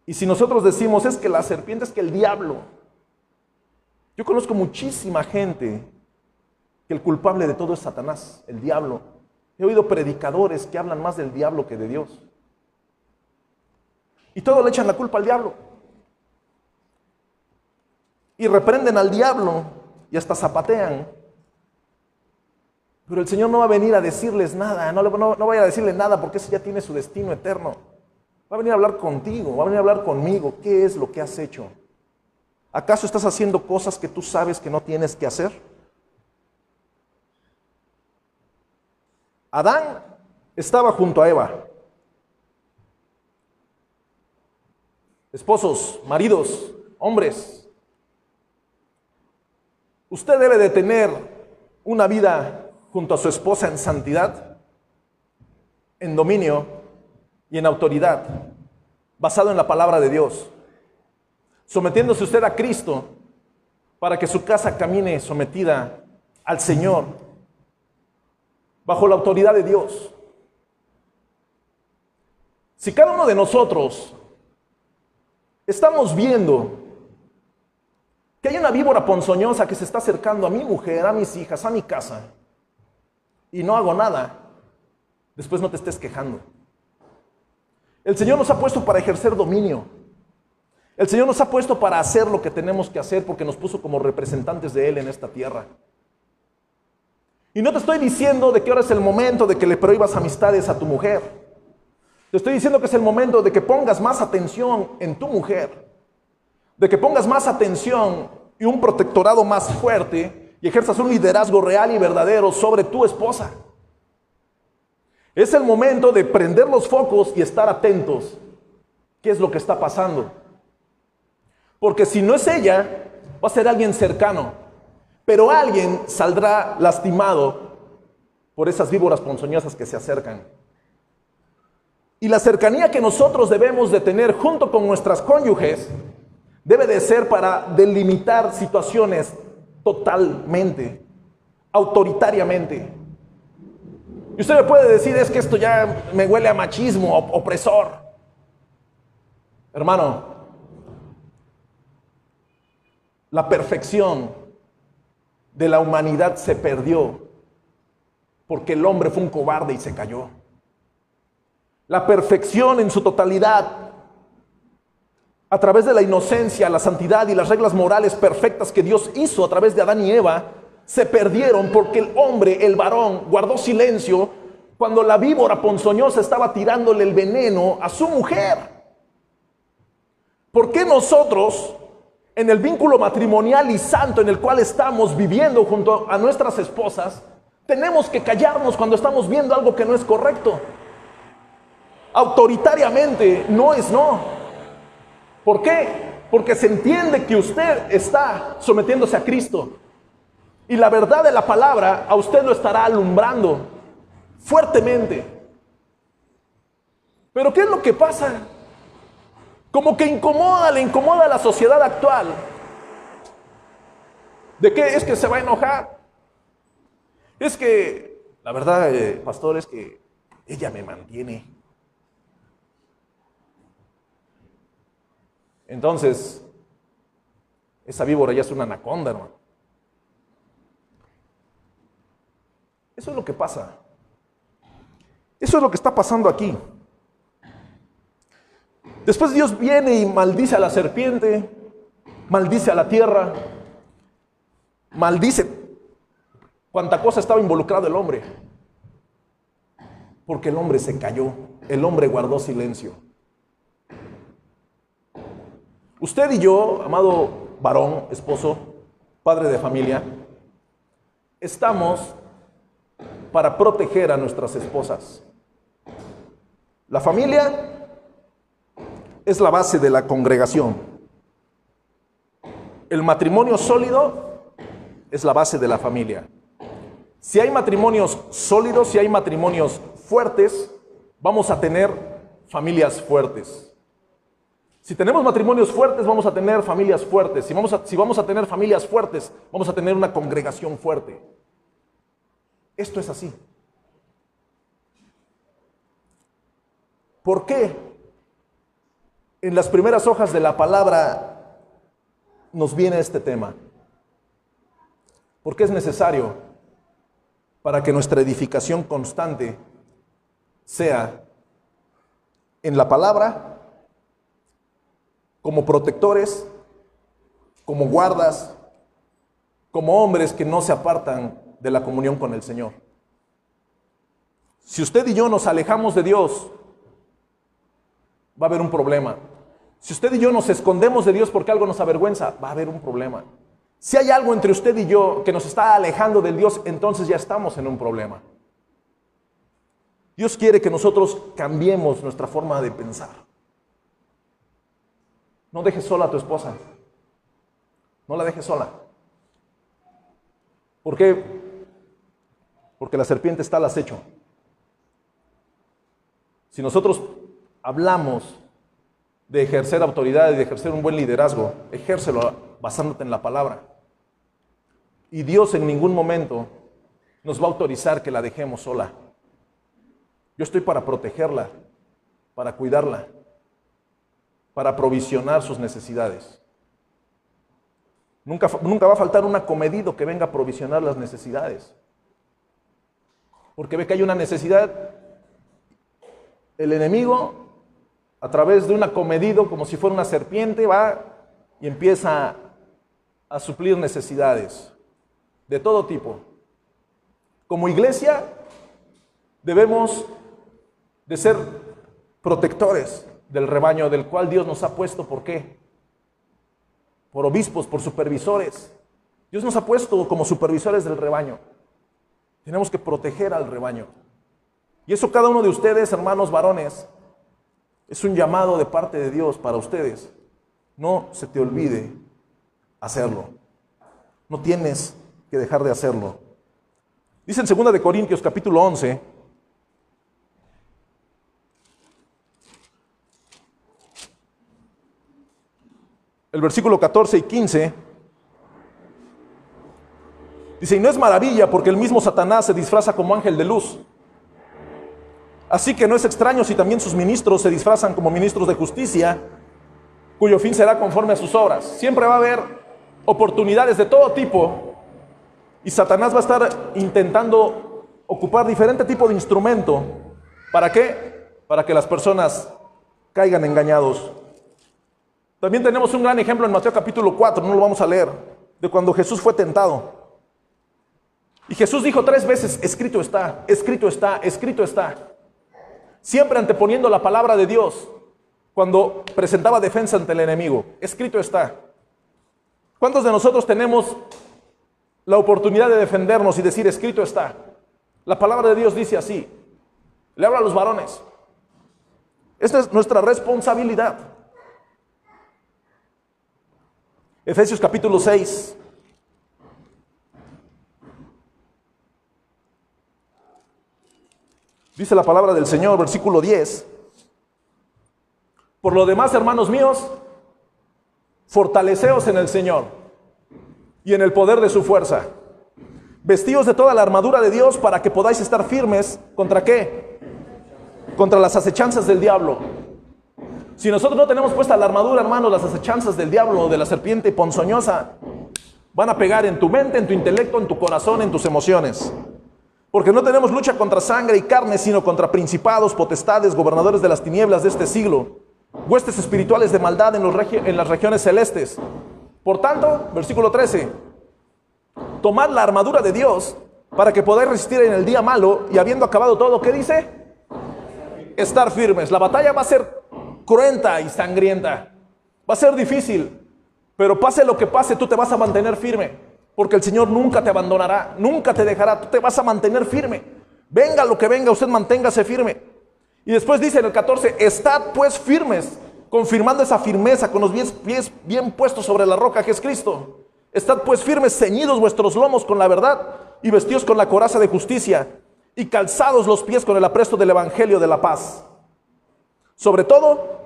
Y si nosotros decimos, es que la serpiente, es que el diablo. Yo conozco muchísima gente que el culpable de todo es Satanás, el diablo. He oído predicadores que hablan más del diablo que de Dios. Y todos le echan la culpa al diablo. Y reprenden al diablo y hasta zapatean. Pero el Señor no va a venir a decirles nada, no vaya a decirle nada porque ese ya tiene su destino eterno. Va a venir a hablar contigo, va a venir a hablar conmigo. ¿Qué es lo que has hecho? ¿Acaso estás haciendo cosas que tú sabes que no tienes que hacer? Adán estaba junto a Eva. Esposos, maridos, Hombres, usted debe de tener una vida junto a su esposa en santidad, en dominio y en autoridad, basado en la palabra de Dios, sometiéndose usted a Cristo para que su casa camine sometida al Señor, bajo la autoridad de Dios. Si cada uno de nosotros estamos viendo que hay una víbora ponzoñosa que se está acercando a mi mujer, a mis hijas, a mi casa, y no hago nada, después no te estés quejando. El Señor nos ha puesto para ejercer dominio. El Señor nos ha puesto para hacer lo que tenemos que hacer porque nos puso como representantes de Él en esta tierra. Y no te estoy diciendo de que ahora es el momento de que le prohíbas amistades a tu mujer. Te estoy diciendo que es el momento de que pongas más atención en tu mujer, de que pongas más atención y un protectorado más fuerte y ejerzas un liderazgo real y verdadero sobre tu esposa. Es el momento de prender los focos y estar atentos. ¿Qué es lo que está pasando? Porque si no es ella, va a ser alguien cercano, pero alguien saldrá lastimado por esas víboras ponzoñosas que se acercan. Y la cercanía que nosotros debemos de tener junto con nuestras cónyuges debe de ser para delimitar situaciones totalmente, autoritariamente. Y usted me puede decir, es que esto ya me huele a machismo, opresor. Hermano, la perfección de la humanidad se perdió porque el hombre fue un cobarde y se cayó. La perfección en su totalidad, a través de la inocencia, la santidad y las reglas morales perfectas que Dios hizo a través de Adán y Eva, se perdieron porque el hombre, el varón, guardó silencio cuando la víbora ponzoñosa estaba tirándole el veneno a su mujer. ¿Por qué nosotros, en el vínculo matrimonial y santo en el cual estamos viviendo junto a nuestras esposas, tenemos que callarnos cuando estamos viendo algo que no es correcto? Autoritariamente, no es no. ¿Por qué? Porque se entiende que usted está sometiéndose a Cristo. Y la verdad de la palabra a usted lo estará alumbrando fuertemente. Pero ¿qué es lo que pasa? Como que le incomoda a la sociedad actual. ¿De qué? Es que se va a enojar. Es que, la verdad, pastor, es que ella me mantiene. Entonces, esa víbora ya es una anaconda, hermano. Eso es lo que pasa. Eso es lo que está pasando aquí. Después Dios viene y maldice a la serpiente, maldice a la tierra, maldice cuánta cosa estaba involucrado el hombre. Porque el hombre se cayó, el hombre guardó silencio. Usted y yo, amado varón, esposo, padre de familia, estamos para proteger a nuestras esposas. La familia es la base de la congregación. El matrimonio sólido es la base de la familia. Si hay matrimonios sólidos, si hay matrimonios fuertes, vamos a tener familias fuertes. Si tenemos matrimonios fuertes, vamos a tener familias fuertes. Si vamos a tener familias fuertes, vamos a tener una congregación fuerte. Esto es así. ¿Por qué? En las primeras hojas de la palabra nos viene este tema. Porque es necesario para que nuestra edificación constante sea en la palabra, como protectores, como guardas, como hombres que no se apartan de la comunión con el Señor. Si usted y yo nos alejamos de Dios, va a haber un problema. Si usted y yo nos escondemos de Dios porque algo nos avergüenza, va a haber un problema. Si hay algo entre usted y yo que nos está alejando del Dios, entonces ya estamos en un problema. Dios quiere que nosotros cambiemos nuestra forma de pensar. No dejes sola a tu esposa. No la dejes sola. ¿Por qué? Porque la serpiente está al acecho. Si nosotros hablamos de ejercer autoridad y de ejercer un buen liderazgo, ejércelo basándote en la palabra. Y Dios en ningún momento nos va a autorizar que la dejemos sola. Yo estoy para protegerla, para cuidarla, para provisionar sus necesidades. Nunca va a faltar un acomedido que venga a provisionar las necesidades. Porque ve que hay una necesidad, el enemigo, a través de un acomedido, como si fuera una serpiente, va y empieza a suplir necesidades de todo tipo. Como iglesia, debemos de ser protectores del rebaño del cual Dios nos ha puesto. ¿Por qué? Por obispos, por supervisores. Dios nos ha puesto como supervisores del rebaño. Tenemos que proteger al rebaño. Y eso cada uno de ustedes, hermanos varones, es un llamado de parte de Dios para ustedes. No se te olvide hacerlo. No tienes que dejar de hacerlo. Dice en 2 de Corintios capítulo 11, el versículo 14 y 15, dice, y no es maravilla porque el mismo Satanás se disfraza como ángel de luz. Así que no es extraño si también sus ministros se disfrazan como ministros de justicia, cuyo fin será conforme a sus obras. Siempre va a haber oportunidades de todo tipo y Satanás va a estar intentando ocupar diferente tipo de instrumento. ¿Para qué? Para que las personas caigan engañados. También tenemos un gran ejemplo en Mateo capítulo 4, no lo vamos a leer, de cuando Jesús fue tentado. Y Jesús dijo 3 veces, escrito está, escrito está, escrito está. Siempre anteponiendo la palabra de Dios cuando presentaba defensa ante el enemigo. Escrito está. ¿Cuántos de nosotros tenemos la oportunidad de defendernos y decir escrito está? La palabra de Dios dice así. Le habla a los varones. Esta es nuestra responsabilidad. Efesios capítulo 6. Dice la palabra del Señor, versículo 10. Por lo demás, hermanos míos, fortaleceos en el Señor y en el poder de su fuerza. Vestíos de toda la armadura de Dios para que podáis estar firmes. ¿Contra qué? Contra las acechanzas del diablo. Si nosotros no tenemos puesta la armadura, hermanos, las acechanzas del diablo o de la serpiente ponzoñosa van a pegar en tu mente, en tu intelecto, en tu corazón, en tus emociones. Porque no tenemos lucha contra sangre y carne, sino contra principados, potestades, gobernadores de las tinieblas de este siglo, huestes espirituales de maldad en las regiones celestes. Por tanto, versículo 13, tomad la armadura de Dios para que podáis resistir en el día malo y habiendo acabado todo, ¿qué dice? Estar firmes. La batalla va a ser cruenta y sangrienta. Va a ser difícil, pero pase lo que pase, tú te vas a mantener firme. Porque el Señor nunca te abandonará, nunca te dejará, tú te vas a mantener firme. Venga lo que venga, usted manténgase firme. Y después dice en el 14, estad pues firmes, confirmando esa firmeza con los pies bien puestos sobre la roca que es Cristo. Estad pues firmes, ceñidos vuestros lomos con la verdad y vestidos con la coraza de justicia y calzados los pies con el apresto del evangelio de la paz. Sobre todo,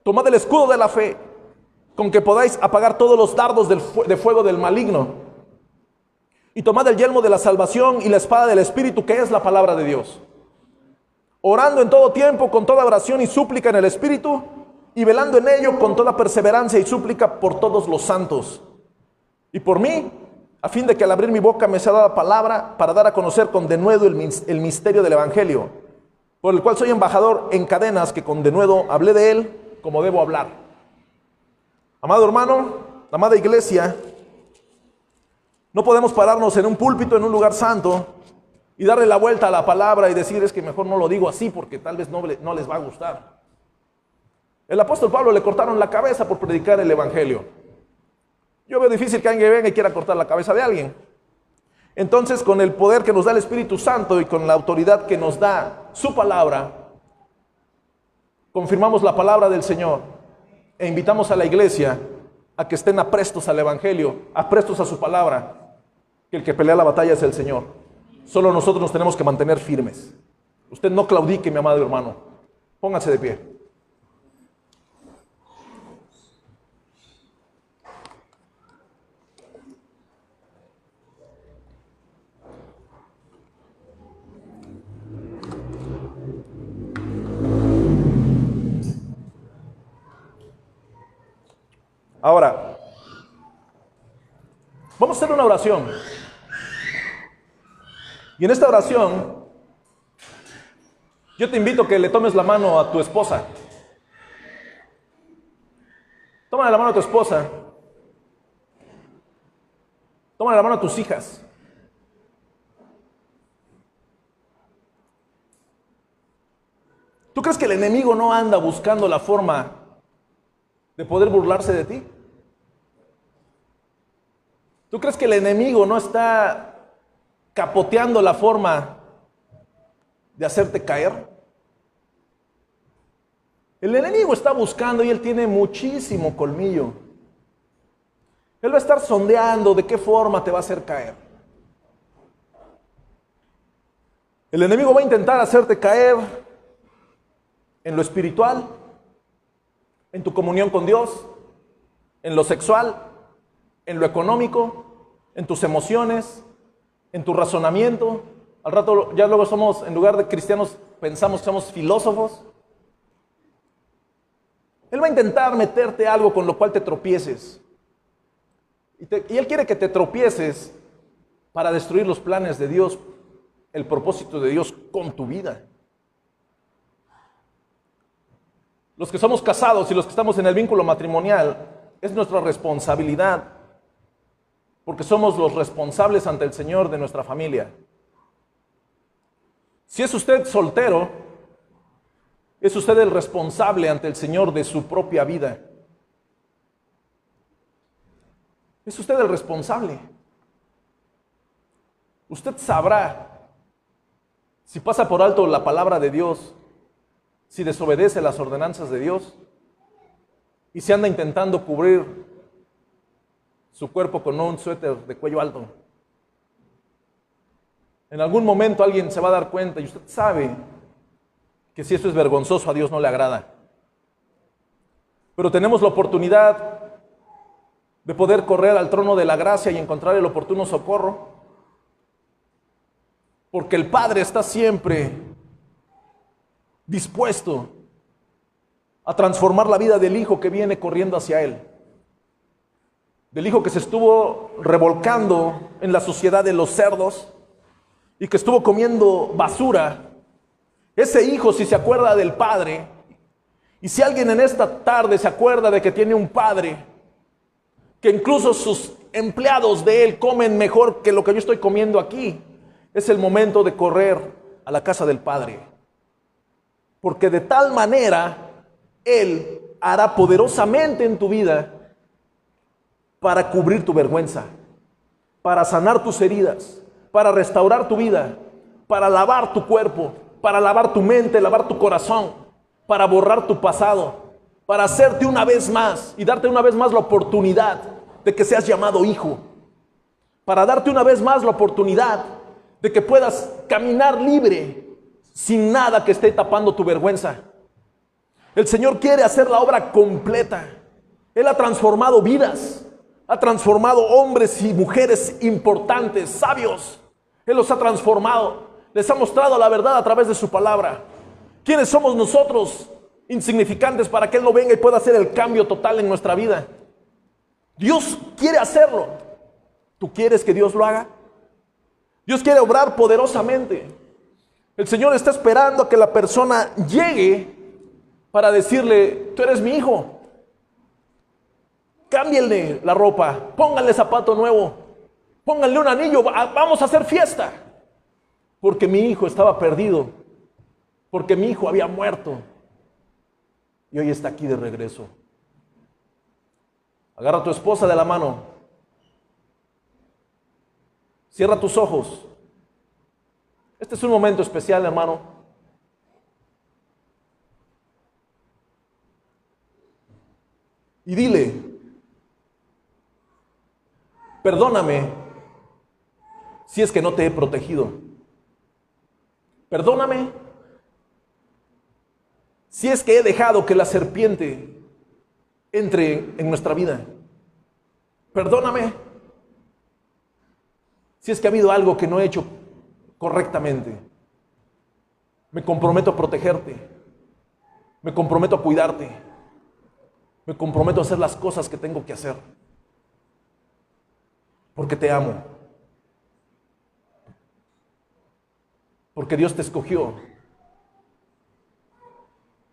tomad el escudo de la fe, con que podáis apagar todos los dardos de fuego del maligno. Y tomad el yelmo de la salvación y la espada del Espíritu, que es la palabra de Dios. Orando en todo tiempo, con toda oración y súplica en el Espíritu, y velando en ello con toda perseverancia y súplica por todos los santos. Y por mí, a fin de que al abrir mi boca me sea dada palabra para dar a conocer con denuedo el misterio del Evangelio, por el cual soy embajador en cadenas, que con denuedo hablé de él como debo hablar. Amado hermano, amada iglesia, no podemos pararnos en un púlpito, en un lugar santo, y darle la vuelta a la palabra y decir, es que mejor no lo digo así porque tal vez no les va a gustar. El apóstol Pablo le cortaron la cabeza por predicar el evangelio. Yo veo difícil que alguien venga y quiera cortar la cabeza de alguien. Entonces, con el poder que nos da el Espíritu Santo y con la autoridad que nos da su palabra, confirmamos la palabra del Señor e invitamos a la iglesia a que estén aprestos al Evangelio, aprestos a su palabra, que el que pelea la batalla es el Señor. Solo nosotros nos tenemos que mantener firmes. Usted no claudique, mi amado hermano. Póngase de pie. Ahora, vamos a hacer una oración. Y en esta oración, yo te invito a que le tomes la mano a tu esposa. Tómale la mano a tu esposa. Tómale la mano a tus hijas. ¿Tú crees que el enemigo no anda buscando la forma de poder burlarse de ti? ¿Tú crees que el enemigo no está capoteando la forma de hacerte caer? El enemigo está buscando y él tiene muchísimo colmillo. Él va a estar sondeando de qué forma te va a hacer caer. El enemigo va a intentar hacerte caer en lo espiritual, en tu comunión con Dios, en lo sexual, en lo económico, en tus emociones, en tu razonamiento. Al rato ya luego somos, en lugar de cristianos, pensamos que somos filósofos. Él va a intentar meterte algo con lo cual te tropieces. Y Él quiere que te tropieces para destruir los planes de Dios, el propósito de Dios con tu vida. Los que somos casados y los que estamos en el vínculo matrimonial, es nuestra responsabilidad, porque somos los responsables ante el Señor de nuestra familia. Si es usted soltero, es usted el responsable ante el Señor de su propia vida. Es usted el responsable. Usted sabrá si pasa por alto la palabra de Dios, si desobedece las ordenanzas de Dios y si anda intentando cubrir su cuerpo con un suéter de cuello alto. En algún momento alguien se va a dar cuenta y usted sabe que si eso es vergonzoso, a Dios no le agrada. Pero tenemos la oportunidad de poder correr al trono de la gracia y encontrar el oportuno socorro, porque el Padre está siempre dispuesto a transformar la vida del hijo que viene corriendo hacia él, del hijo que se estuvo revolcando en la sociedad de los cerdos y que estuvo comiendo basura. Ese hijo, si se acuerda del Padre, y si alguien en esta tarde se acuerda de que tiene un Padre, que incluso sus empleados de él comen mejor que lo que yo estoy comiendo aquí, es el momento de correr a la casa del Padre, porque de tal manera Él hará poderosamente en tu vida para cubrir tu vergüenza, para sanar tus heridas, para restaurar tu vida, para lavar tu cuerpo, para lavar tu mente, lavar tu corazón, para borrar tu pasado, para hacerte una vez más y darte una vez más la oportunidad de que seas llamado hijo, para darte una vez más la oportunidad de que puedas caminar libre sin nada que esté tapando tu vergüenza. El Señor quiere hacer la obra completa. Él ha transformado vidas, ha transformado hombres y mujeres importantes, sabios. Él los ha transformado, les ha mostrado la verdad a través de su palabra. ¿Quiénes somos nosotros, insignificantes, para que Él no venga y pueda hacer el cambio total en nuestra vida? Dios quiere hacerlo. ¿Tú quieres que Dios lo haga? Dios quiere obrar poderosamente. El Señor está esperando a que la persona llegue para decirle: tú eres mi hijo. Cámbienle la ropa, pónganle zapato nuevo, pónganle un anillo, vamos a hacer fiesta. Porque mi hijo estaba perdido, porque mi hijo había muerto y hoy está aquí de regreso. Agarra a tu esposa de la mano. Cierra tus ojos. Este es un momento especial, hermano. Y dile: Perdóname si es que no te he protegido. Perdóname si es que he dejado que la serpiente entre en nuestra vida. Perdóname si es que ha habido algo que no he hecho correctamente. Me comprometo a protegerte. Me comprometo a cuidarte. Me comprometo a hacer las cosas que tengo que hacer. Porque te amo. Porque Dios te escogió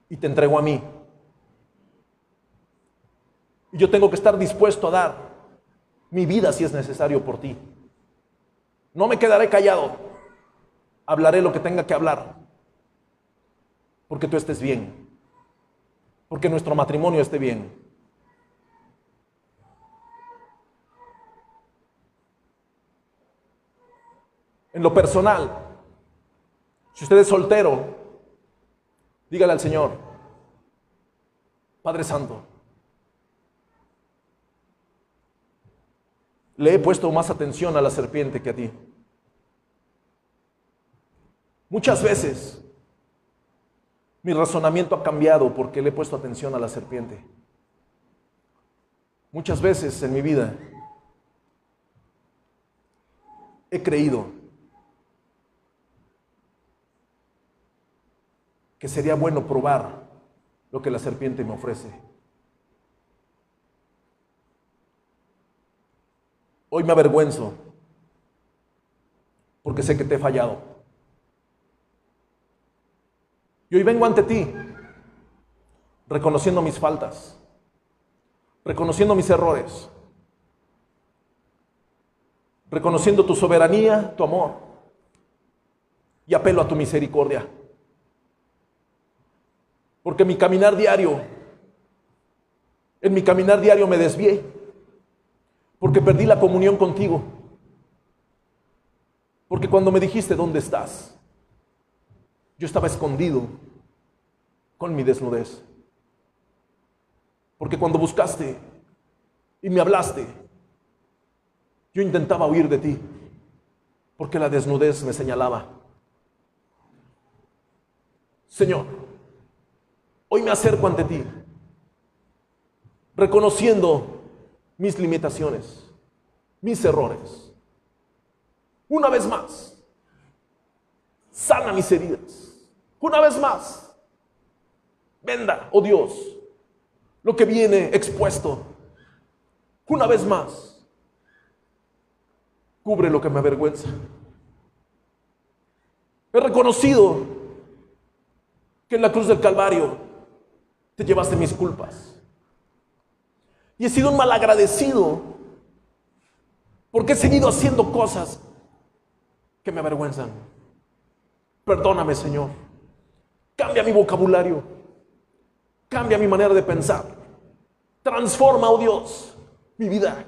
y te entregó a mí. Y yo tengo que estar dispuesto a dar mi vida si es necesario por ti. No me quedaré callado. Hablaré lo que tenga que hablar. Porque tú estés bien. Porque nuestro matrimonio esté bien. En lo personal, si usted es soltero, dígale al Señor: Padre Santo, le he puesto más atención a la serpiente que a ti. Muchas veces mi razonamiento ha cambiado porque le he puesto atención a la serpiente. Muchas veces en mi vida he creído que sería bueno probar lo que la serpiente me ofrece. Hoy me avergüenzo porque sé que te he fallado. Y hoy vengo ante ti reconociendo mis faltas, reconociendo mis errores, reconociendo tu soberanía, tu amor, y apelo a tu misericordia. Porque en mi caminar diario me desvié, porque perdí la comunión contigo. Porque cuando me dijiste ¿dónde estás?, yo estaba escondido con mi desnudez. Porque cuando buscaste y me hablaste, yo intentaba huir de ti, porque la desnudez me señalaba. Señor, hoy me acerco ante ti, reconociendo mis limitaciones, mis errores. Una vez más, sana mis heridas. Una vez más, venda, oh Dios, lo que viene expuesto. Una vez más, cubre lo que me avergüenza. He reconocido que en la cruz del Calvario te llevaste mis culpas. Y he sido un malagradecido porque he seguido haciendo cosas que me avergüenzan. Perdóname, Señor. Cambia mi vocabulario. Cambia mi manera de pensar. Transforma, oh Dios, mi vida.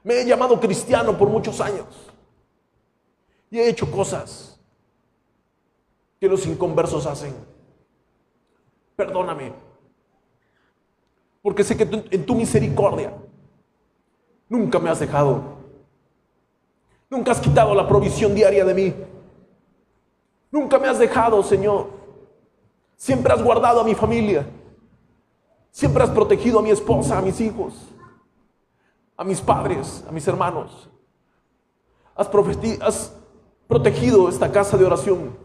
Me he llamado cristiano por muchos años y he hecho cosas que los inconversos hacen. Perdóname, porque sé que en tu misericordia nunca me has dejado. Nunca has quitado la provisión diaria de mí. Nunca me has dejado, Señor. Siempre has guardado a mi familia. Siempre has protegido a mi esposa, a mis hijos, a mis padres, a mis hermanos. Has protegido esta casa de oración.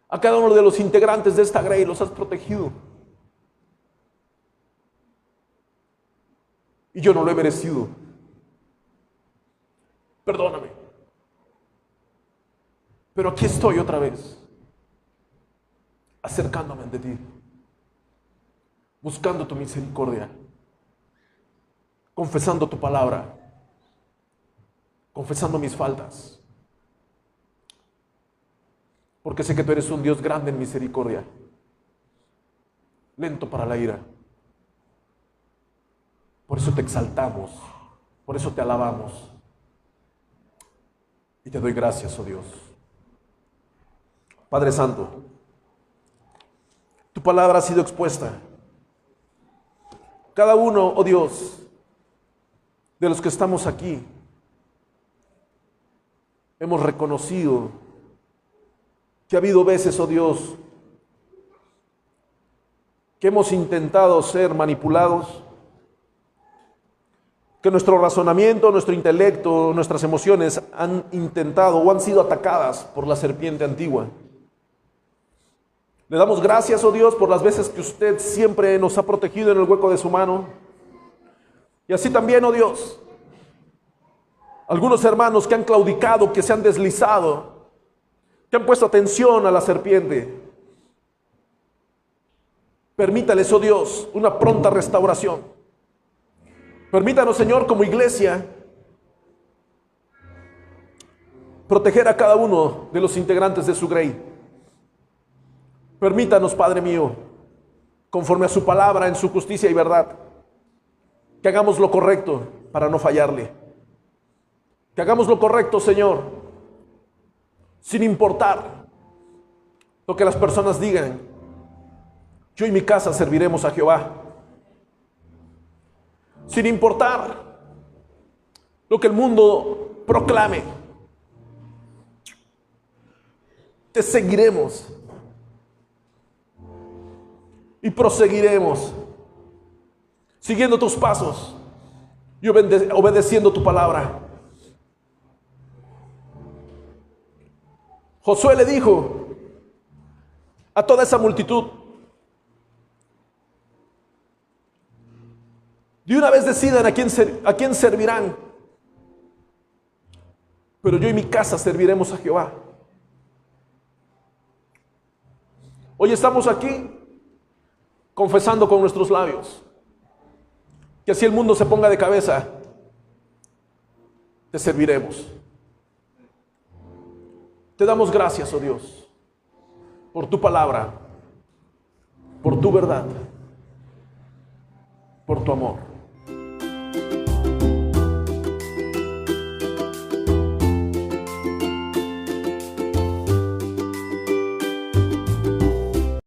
A cada uno de los integrantes de esta grey los has protegido. Y yo no lo he merecido. Perdóname. Pero aquí estoy otra vez, acercándome ante ti, buscando tu misericordia, confesando tu palabra, confesando mis faltas. Porque sé que tú eres un Dios grande en misericordia, lento para la ira. Por eso te exaltamos, por eso te alabamos. Y te doy gracias, oh Dios. Padre Santo, tu palabra ha sido expuesta. Cada uno, oh Dios, de los que estamos aquí hemos reconocido que ha habido veces, oh Dios, que hemos intentado ser manipulados, que nuestro razonamiento, nuestro intelecto, nuestras emociones han intentado o han sido atacadas por la serpiente antigua. Le damos gracias, oh Dios, por las veces que usted siempre nos ha protegido en el hueco de su mano. Y así también, oh Dios, algunos hermanos que han claudicado, que se han deslizado, que han puesto atención a la serpiente. Permítales, oh Dios, una pronta restauración. Permítanos, Señor, como iglesia, proteger a cada uno de los integrantes de su grey. Permítanos, Padre mío, conforme a su palabra, en su justicia y verdad, que hagamos lo correcto para no fallarle. Que hagamos lo correcto, Señor, sin importar lo que las personas digan. Yo y mi casa serviremos a Jehová. Sin importar lo que el mundo proclame. Te seguiremos y proseguiremos siguiendo tus pasos y obedeciendo tu palabra. Josué le dijo a toda esa multitud: de una vez decidan a quién servirán, pero yo y mi casa serviremos a Jehová. Hoy estamos aquí confesando con nuestros labios que así el mundo se ponga de cabeza, te serviremos. Te damos gracias, oh Dios, por tu palabra, por tu verdad, por tu amor.